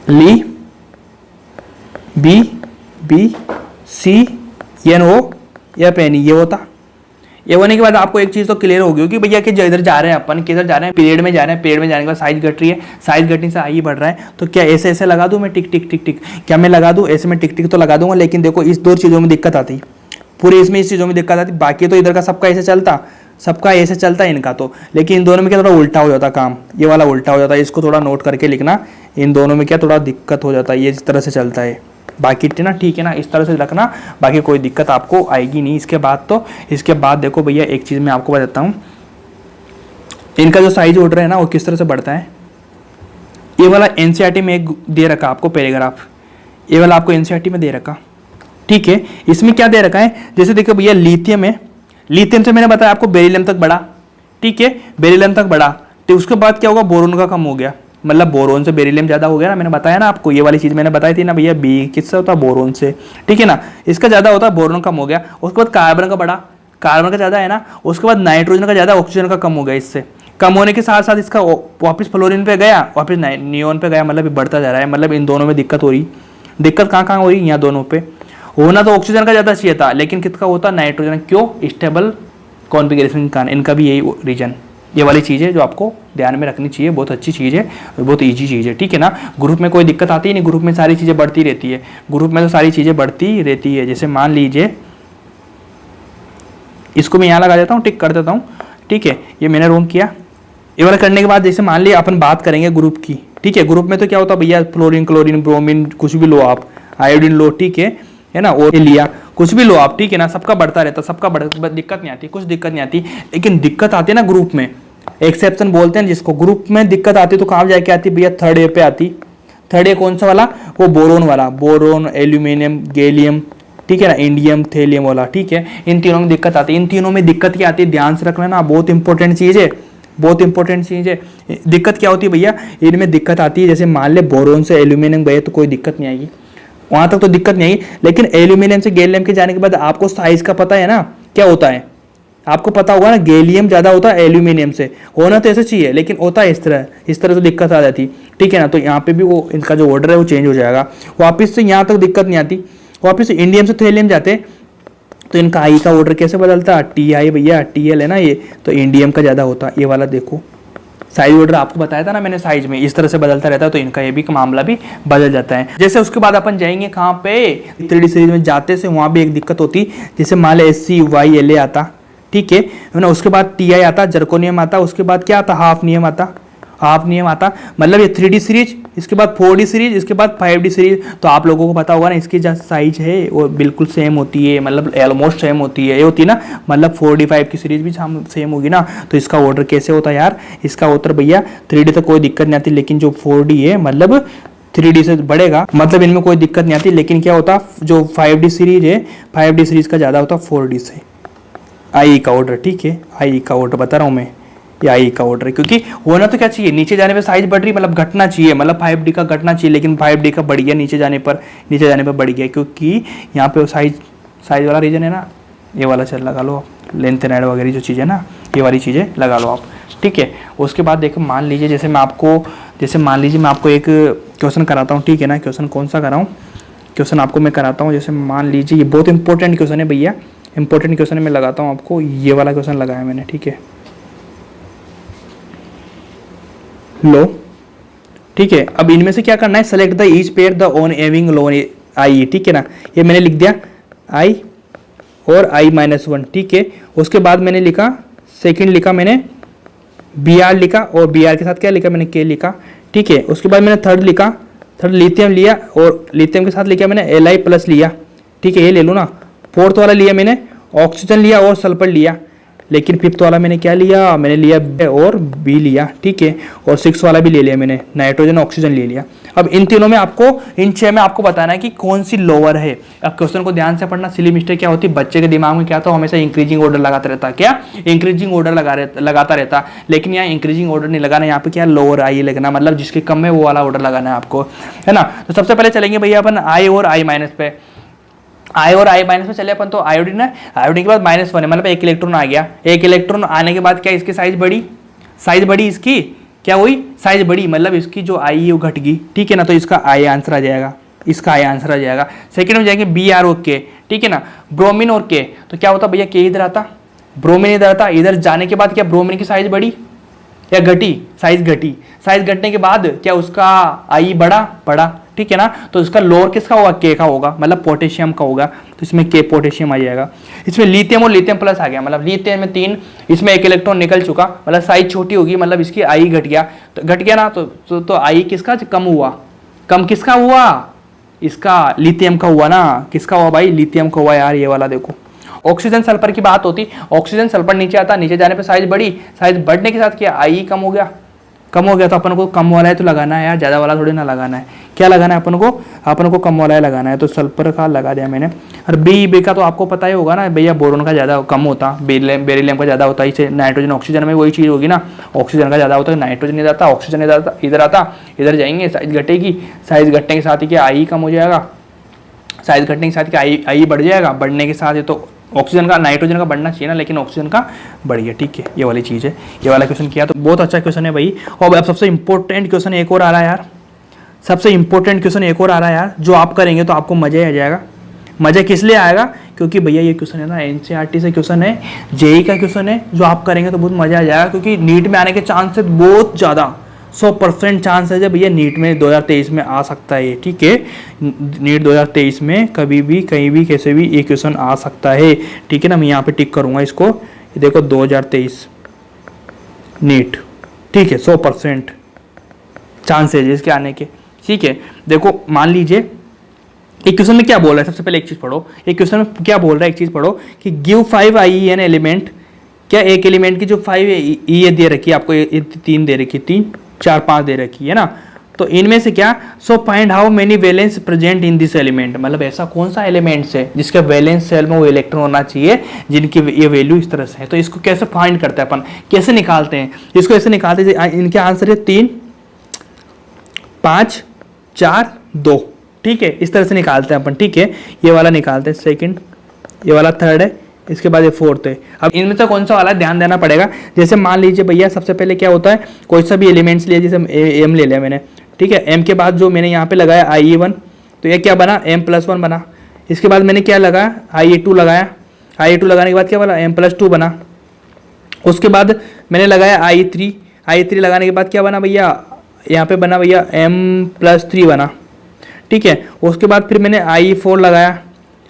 ली बी सी एन ओ या पेनी, ये होता, ये होने के बाद आपको एक चीज़ तो क्लियर होगी कि भैया कि जो इधर जा रहे हैं अपन, किधर जा रहे हैं, पीरियड में जा रहे हैं, पीरियड में जाने के बाद साइज घट रही है, साइज घटने से आई बढ़ रहा है, तो क्या ऐसे ऐसे लगा दूं मैं टिक टिक टिक टिक, क्या मैं लगा दूं ऐसे में टिक टिक तो लगा दूंगा, लेकिन देखो इस दो चीज़ों में दिक्कत आती, पूरी इसमें इस चीज़ों में दिक्कत आती, बाकी तो इधर का सबका ऐसे चलता, सबका ऐसे चलता है इनका तो, लेकिन इन दोनों में क्या थोड़ा उल्टा हो जाता काम, ये वाला उल्टा हो जाता है, इसको थोड़ा नोट करके लिखना, इन दोनों में क्या थोड़ा दिक्कत हो जाता है, ये इस तरह से चलता है, बाकी ना ठीक है ना, इस तरह से रखना, बाकी कोई दिक्कत आपको आएगी नहीं। इसके बाद देखो भैया एक चीज़ मैं आपको बताता हूँ, इनका जो साइज ऑर्डर है ना वो किस तरह से बढ़ता है। ये वाला एनसीईआरटी में एक दे रखा आपको पैराग्राफ, ये वाला आपको एनसीईआरटी में दे रखा, ठीक है। इसमें क्या दे रखा है, जैसे देखो भैया लिथियम है, लिथियम से मैंने बताया आपको बेरिलियम तक बढ़ा, ठीक है, बेरिलियम तक बढ़ा, तो उसके बाद क्या होगा, बोरोन का कम हो गया, मतलब बोरोन से बेरिलियम ज़्यादा हो गया ना, मैंने बताया ना आपको, ये वाली चीज़ मैंने बताई थी ना भैया, बी किससे होता है, बोरोन से, ठीक है ना, इसका ज़्यादा होता है, बोरोन कम हो गया, उसके बाद कार्बन का बढ़ा, कार्बन का ज़्यादा है ना, उसके बाद नाइट्रोजन का ज़्यादा, ऑक्सीजन का कम हो गया, इससे कम होने के साथ साथ इसका वापस फ्लोरीन पे गया, वापस नियोन पे गया, मतलब बढ़ता जा रहा है, मतलब इन दोनों में दिक्कत हो रही, दिक्कत कहाँ कहाँ हो रही, यहाँ दोनों पे होना तो ऑक्सीजन का ज़्यादा चाहिए था, लेकिन किसका होता नाइट्रोजन, क्यों, स्टेबल कॉन्फ़िगरेशन का, इनका भी यही रीजन, ये वाली चीज़ है जो आपको ध्यान में रखनी चाहिए, बहुत अच्छी चीज़ है, बहुत इजी चीज़ है, ठीक है ना। ग्रुप में कोई दिक्कत आती ही नहीं, ग्रुप में सारी चीज़ें बढ़ती रहती है, ग्रुप में तो सारी चीज़ें बढ़ती रहती है। जैसे मान लीजिए इसको मैं यहाँ लगा देता हूँ, टिक कर देता हूँ, ठीक है, ये मैंने रोक किया, ये वाला करने के बाद जैसे मान लिया अपन बात करेंगे ग्रुप की, ठीक है, ग्रुप में तो क्या होता है भैया, फ्लोरीन, क्लोरीन, ब्रोमीन, कुछ भी लो आप, आयोडीन लो, ठीक है ना, और लिया कुछ भी लो आप, ठीक है ना, सबका बढ़ता रहता, सबका बढ़ता, दिक्कत नहीं आती, कुछ दिक्कत नहीं आती, लेकिन दिक्कत आती है ना ग्रुप में, एक्सेप्शन बोलते हैं जिसको, ग्रुप में दिक्कत आती तो कहाँ जाके आती भैया, थर्ड ए पे आती। थर्ड ए कौन सा वाला, वो बोरोन वाला, बोरोन, एल्यूमिनियम, गैलियम, ठीक है ना, इंडियम, थेलियम वाला, ठीक है, इन तीनों में दिक्कत आती है। इन तीनों में दिक्कत क्या आती है, ध्यान से रख लेना, बहुत इंपॉर्टेंट चीज़ है, बहुत इंपॉर्टेंट चीज़ है। दिक्कत क्या होती है भैया, इनमें दिक्कत आती है, जैसे मान ले बोरोन से एल्यूमिनियम गए तो कोई दिक्कत नहीं आएगी, वहाँ तक तो दिक्कत नहीं आई, लेकिन एल्यूमिनियम से गैलियम के जाने के बाद आपको साइज का पता है ना क्या होता है, आपको पता होगा ना, गैलियम ज़्यादा होता है एल्यूमिनियम से, होना तो ऐसे चाहिए, लेकिन होता है इस तरह तो दिक्कत आ जाती, ठीक है ना। तो यहाँ पे भी वो इनका जो ऑर्डर है वो चेंज हो जाएगा, वापस से यहाँ तक दिक्कत नहीं आती, वापस से इंडियम से थेलियम जाते तो इनका आई का ऑर्डर कैसे बदलता, टी आई भैया, टी एल है ना ये, तो इंडियम का ज़्यादा होता, ये वाला देखो साइज ऑर्डर आपको बताया था ना मैंने, साइज में इस तरह से बदलता रहता है, तो इनका ये भी मामला भी बदल जाता है। जैसे उसके बाद अपन जाएंगे कहाँ पे, 3D सीरीज में जाते से वहाँ भी एक दिक्कत होती, जैसे मान लो SCYLA आता, ठीक है ना, उसके बाद TI आता, जर्कोनियम आता, उसके बाद क्या आता, हाफ नियम आता, मतलब ये 3D सीरीज, इसके बाद 4D सीरीज, इसके बाद 5D सीरीज। तो आप लोगों को पता होगा ना, इसकी जो साइज है वो बिल्कुल सेम होती है, मतलब ऑलमोस्ट सेम होती है, ये होती है ना, मतलब 4D5 की सीरीज भी सेम होगी ना। तो इसका ऑर्डर कैसे होता है यार, इसका ऑर्डर भैया 3D तो कोई दिक्कत नहीं आती, लेकिन जो 4D है मतलब 3D से बढ़ेगा, मतलब इनमें कोई दिक्कत नहीं आती, लेकिन क्या होता, जो 5D सीरीज है, 5D सीरीज का ज़्यादा होता 4D से। आई का ऑर्डर, ठीक है, आई का ऑर्डर बता रहा हूँ मैं, या आई का ऑर्डर है, क्योंकि होना तो क्या चाहिए, नीचे जाने पे साइज बढ़ रही, मतलब घटना चाहिए, मतलब 5D का घटना चाहिए, लेकिन 5D का बढ़ गया, नीचे जाने पर बढ़ गया, क्योंकि यहाँ पे साइज वाला रीजन है ना, ये वाला चल लगा लो, लेंथ एंड वगैरह जो चीज़ें ना, ये वाली चीज़ें लगा लो आप, ठीक है। उसके बाद देखो मान लीजिए, जैसे मैं आपको एक क्वेश्चन कराता हूँ, ठीक है ना, क्वेश्चन कौन सा कराऊँ, क्वेश्चन आपको मैं कराता हूँ, जैसे मान लीजिए ये बहुत इंपॉर्टेंट क्वेश्चन है भैया, इंपॉर्टेंट क्वेश्चन मैं लगाता हूँ आपको, ये वाला क्वेश्चन लगाया मैंने, ठीक है, लो, ठीक है। अब इनमें से क्या करना है, select the each pair the on having lone I, ठीक है ना, ये मैंने लिख दिया आई और I-1, ठीक है। उसके बाद मैंने लिखा, सेकंड लिखा मैंने Br लिखा, और Br के साथ क्या लिखा मैंने, K लिखा, ठीक है। उसके बाद मैंने थर्ड लिखा, थर्ड लिथियम लिया, और लिथियम के साथ लिखा मैंने Li+ लिया, ठीक है, ये ले लो ना। फोर्थ वाला लिया मैंने ऑक्सीजन लिया और सल्फर लिया, लेकिन फिफ्थ वाला मैंने क्या लिया, मैंने लिया और बी लिया, ठीक है, और सिक्स वाला भी ले लिया मैंने, नाइट्रोजन ऑक्सीजन ले लिया। अब इन तीनों में आपको, इन 6 में आपको बताना है कि कौन सी लोअर है। अब क्वेश्चन को ध्यान से पढ़ना, सिली मिस्टेक क्या होती है, बच्चे के दिमाग में क्या था, हमेशा इंक्रीजिंग ऑर्डर लगाता रहता, क्या इंक्रीजिंग ऑर्डर लगाता रहता, लेकिन यहाँ इंक्रीजिंग ऑर्डर नहीं लगाना, यहाँ पे क्या लोअर आई लगना, मतलब जिसके कम है वो वाला ऑर्डर लगाना है आपको, है ना। तो सबसे पहले चलेंगे भैया अपन आई और I- पे, आई और I- में चले अपन, तो आयोडीन है, आयोडीन के बाद -1 है, मतलब एक इलेक्ट्रॉन आ गया, एक इलेक्ट्रॉन आने के बाद क्या इसकी साइज बढ़ी, इसकी क्या हुई, साइज बढ़ी, मतलब इसकी जो आई है वो घट गई, ठीक है ना। तो इसका आई आंसर आ जाएगा, सेकंड में जाएंगे Br और K, ठीक है ना, ब्रोमीन और K, तो क्या होता भैया, K इधर आता, ब्रोमीन इधर था, इधर जाने के बाद क्या ब्रोमीन की साइज बढ़ी या घटी? साइज घटी। साइज घटने के बाद क्या उसका आई बढ़ा, ठीक है ना। तो इसका लोअर किसका होगा? के का होगा, मतलब पोटेशियम का होगा, तो इसमें के पोटेशियम आ जाएगा। इसमें लिथियम और लिथियम प्लस आ गया, मतलब लिथियम में 3, इसमें 1 इलेक्ट्रॉन निकल चुका, मतलब साइज छोटी होगी, मतलब इसकी आई घट गया, तो घट गया ना, तो आई किसका कम हुआ? कम किसका हुआ? इसका लिथियम का हुआ ना। किसका हुआ भाई? लिथियम का हुआ यार, ये वाला देखो। ऑक्सीजन सल्फर की बात होती, ऑक्सीजन सल्फर नीचे आता, नीचे जाने पे साइज बढ़ी, साइज बढ़ने के साथ क्या आई कम हो गया? कम हो गया, तो अपन को कम वाला है तो लगाना है यार, ज़्यादा वाला थोड़ी ना लगाना है। क्या लगाना है अपन को कम वाला है लगाना है, तो सल्फर का लगा दिया मैंने। और बी का तो आपको पता ही होगा ना भैया, बोरोन का ज़्यादा कम होता, बेरिलियम का ज़्यादा होता, इसे नाइट्रोजन ऑक्सीजन में वही चीज़ होगी ना, ऑक्सीजन का ज़्यादा होता है, नाइट्रोजन इधर आता, ऑक्सीजन इधर आता, इधर जाएंगे, साइज घटेगी, साइज घटने के साथ ही क्या आई कम हो जाएगा, साइज घटने के साथ क्या आई बढ़ जाएगा, बढ़ने के साथ ही तो ऑक्सीजन का नाइट्रोजन का बढ़ना चाहिए ना, लेकिन ऑक्सीजन का बढ़ गया, ठीक है। ये वाली चीज़ है, ये वाला क्वेश्चन किया तो बहुत अच्छा क्वेश्चन है भाई। और अब सबसे इंपॉर्टेंट क्वेश्चन एक और आ रहा है यार, सबसे इंपॉर्टेंट क्वेश्चन एक और आ रहा है यार, जो आप करेंगे तो आपको मजा ही आ जाएगा। मजा किस लिए आएगा? क्योंकि भैया ये क्वेश्चन है ना एनसीईआरटी से क्वेश्चन है, जेई का क्वेश्चन है, जो आप करेंगे तो बहुत मजा आ जाएगा, क्योंकि नीट में आने के चांसेस बहुत ज़्यादा 100% चांस है जब भैया नीट में 2023 में आ सकता है, ठीक है। नीट 2023 में कभी भी कहीं भी कैसे भी ये क्वेश्चन आ सकता है, ठीक है ना। मैं यहाँ पे टिक करूँगा इसको, ये देखो 2023 नीट, ठीक है, 100% चांस है इसके आने के, ठीक है। देखो मान लीजिए एक क्वेश्चन में क्या बोल रहा है, सबसे पहले एक चीज़ पढ़ो, एक क्वेश्चन में क्या बोल रहा है, एक चीज़ पढ़ो कि गिव 5 IEN एलिमेंट, क्या एक एलिमेंट की जो 5 ये दे रखी है आपको, ये 3 दे रखी, 3 4 5 दे रखी है ना, तो इनमें से क्या, so find how many valence present in this element, मतलब ऐसा कौन सा एलिमेंट्स है जिसका वैलेंस सेल में वो इलेक्ट्रॉन होना चाहिए जिनकी ये वैल्यू इस तरह से है। तो इसको कैसे फाइंड करते हैं अपन, कैसे निकालते हैं इसको? ऐसे निकालते हैं, इनके आंसर है 3 5 4 2, ठीक है, इस तरह से निकालते हैं अपन, ठीक है। ये वाला निकालते हैं सेकंड, ये वाला थर्ड है, इसके बाद ये फोर्थ है। अब इनमें से कौन सा वाला ध्यान देना पड़ेगा। जैसे मान लीजिए भैया सबसे पहले क्या होता है, कोई सा भी एलिमेंट्स लिया, जैसे एम ले लिया मैंने, ठीक है, एम के बाद जो मैंने यहाँ पे लगाया IE1, तो ये क्या बना, M+1 बना। इसके बाद मैंने क्या लगाया, IE2 लगाया, IE2 लगाने के बाद क्या बना, M+2 बना। उसके बाद मैंने लगाया I3 लगाने के बाद क्या बना भैया, यहाँ पे बना भैया M+3 बना, ठीक है। उसके बाद फिर मैंने I4 लगाया,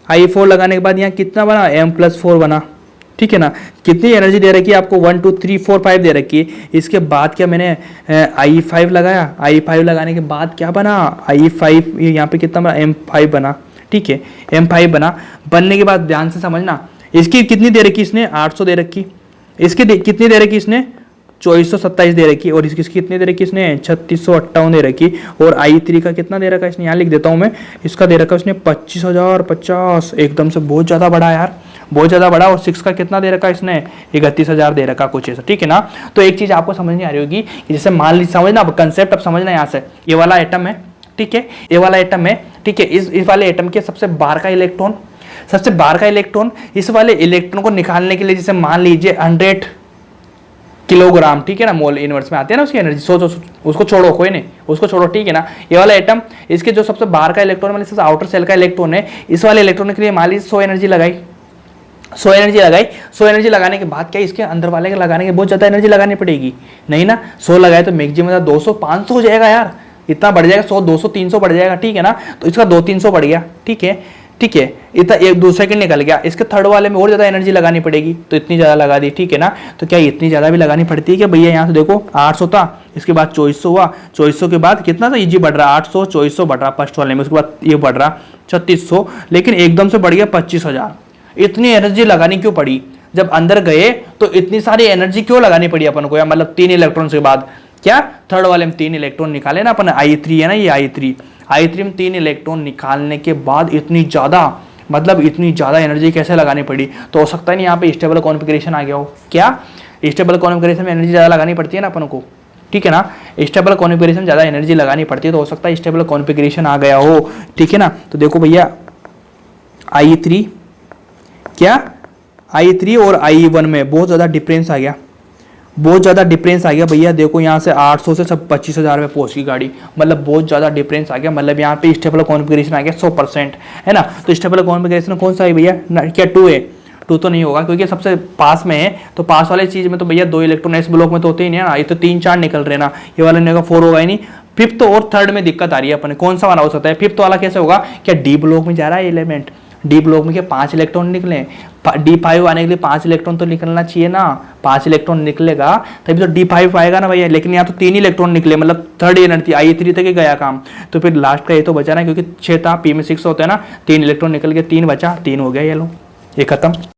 I4 लगाने के बाद यहाँ कितना बना, M+4 बना, ठीक है ना। कितनी एनर्जी दे रखी है आपको, 1 2 3 4 5 दे रखी है। इसके बाद क्या मैंने I5 लगाया, I5 लगाने के बाद क्या बना, I5 यहाँ पे कितना बना, M5 बना, ठीक है, M5 बना। बनने के बाद ध्यान से समझना, इसकी कितनी दे रखी इसने, 800 दे रखी, इसकी कितनी दे रखी इसने, 2427 दे रखी, और इसकी कितनी दे रखी इसने, 3658 दे रखी। और I3 का कितना दे रखा है इसने, यहाँ लिख देता हूँ मैं, इसका दे रखा है उसने 25,050, एकदम से बहुत ज़्यादा बड़ा यार, बहुत ज़्यादा बड़ा। और 6 का कितना दे रखा है इसने, 31,000 दे रखा, कुछ ऐसा, ठीक है ना। तो एक चीज़ आपको समझ नहीं आ रही होगी कि जैसे मान लीजिए, समझना अब कंसेप्ट, अब समझना यहाँ से, ये वाला एटम है, ठीक है, ये वाला एटम है, ठीक है, इस वाले एटम के सबसे बाहर का इलेक्ट्रॉन, सबसे बाहर का इलेक्ट्रॉन, इस वाले इलेक्ट्रॉन को निकालने के लिए, जैसे मान लीजिए 100 किलोग्राम, ठीक है ना, मोल इनवर्स में आते हैं ना उसकी एनर्जी, सोचो उसको छोड़ो, कोई नहीं उसको छोड़ो, ठीक है ना। ये वाला एटम, इसके जो सबसे बाहर का इलेक्ट्रॉन, मतलब सबसे आउटर सेल का इलेक्ट्रॉन है, इस वाले इलेक्ट्रॉन के लिए मान लीजिए 100 एनर्जी लगाई, 100 एनर्जी लगाने के बाद क्या इसके अंदर वाले के लगाने के बहुत ज़्यादा एनर्जी लगानी पड़ेगी, नहीं ना। 100 लगाए तो मैक्सिमम 200 500 हो जाएगा यार, इतना बढ़ जाएगा, 100 200 300 बढ़ जाएगा, ठीक है ना। तो इसका 200-300 बढ़ गया, ठीक है, ठीक है, इतना 1-2 सेकंड निकल गया। इसके थर्ड वाले में और ज़्यादा एनर्जी लगानी पड़ेगी, तो इतनी ज़्यादा लगा दी, ठीक है ना। तो क्या इतनी ज़्यादा भी लगानी पड़ती है क्या भैया, यहाँ से देखो 800 था, इसके बाद 2400 हुआ, 2400 के बाद कितना था, इजी बढ़ रहा, 800 2400 बढ़ रहा फर्स्ट वाले में, उसके बाद ये बढ़ रहा 3600, लेकिन एकदम से बढ़ गया 25,000। इतनी एनर्जी लगानी क्यों पड़ी, जब अंदर गए तो इतनी सारी एनर्जी क्यों लगानी पड़ी अपन को, या मतलब 3 इलेक्ट्रॉन के बाद क्या, थर्ड वाले में 3 इलेक्ट्रॉन निकाले ना अपन, I3 है ना, ये I3 में 3 इलेक्ट्रॉन निकालने के बाद इतनी ज़्यादा, मतलब इतनी ज़्यादा एनर्जी कैसे लगानी पड़ी। तो हो सकता है नहीं यहाँ पे स्टेबल कॉन्फ़िगरेशन आ गया हो, क्या स्टेबल कॉन्फ़िगरेशन में एनर्जी ज़्यादा लगानी पड़ती है ना अपन को, ठीक है ना, स्टेबल कॉन्फ़िगरेशन ज़्यादा एनर्जी लगानी पड़ती है, तो हो सकता है स्टेबल कॉन्फ़िगरेशन आ गया हो, ठीक है ना। तो देखो भैया I3 क्या, I3 और I1 में बहुत ज़्यादा डिफरेंस आ गया, बहुत ज़्यादा डिफरेंस आ गया भैया। देखो यहाँ से 800 से सब 25,000 में पहुँच गई गाड़ी, मतलब बहुत ज़्यादा डिफरेंस आ गया, मतलब यहाँ पे स्टेबल कॉन्फ़िगरेशन आ गया 100%, है ना। तो स्टेबल कॉन्फ़िगरेशन कौन सा है भैया, क्या 2 है, 2 तो नहीं होगा क्योंकि सबसे पास में है, तो पास वाले चीज में तो भैया 2 इलेक्ट्रॉन इस ब्लॉक में तो होते ही नहीं है ना, ये तो 3 4 निकल रहे ना, ये वाला नहीं होगा, 4 होगा ही नहीं। फिफ्थ और थर्ड में दिक्कत आ रही है अपने, कौन सा वाला हो सकता है? फिफ्थ वाला कैसे होगा? क्या डी ब्लॉक में जा रहा है एलिमेंट, डी ब्लॉक में क्या 5 इलेक्ट्रॉन निकले, D5 आने के लिए 5 इलेक्ट्रॉन तो निकलना चाहिए ना, 5 इलेक्ट्रॉन निकलेगा तभी तो D5 आएगा ना भैया, लेकिन यहाँ तो 3 इलेक्ट्रॉन निकले, मतलब थर्ड एनर्जी I3 तक ही गया काम, तो फिर लास्ट का ये तो बचा ना, क्योंकि 6 था, P में 6 होता है ना, 3 इलेक्ट्रॉन निकल के 3 बचा, 3 हो गया, ये लो ये खत्म।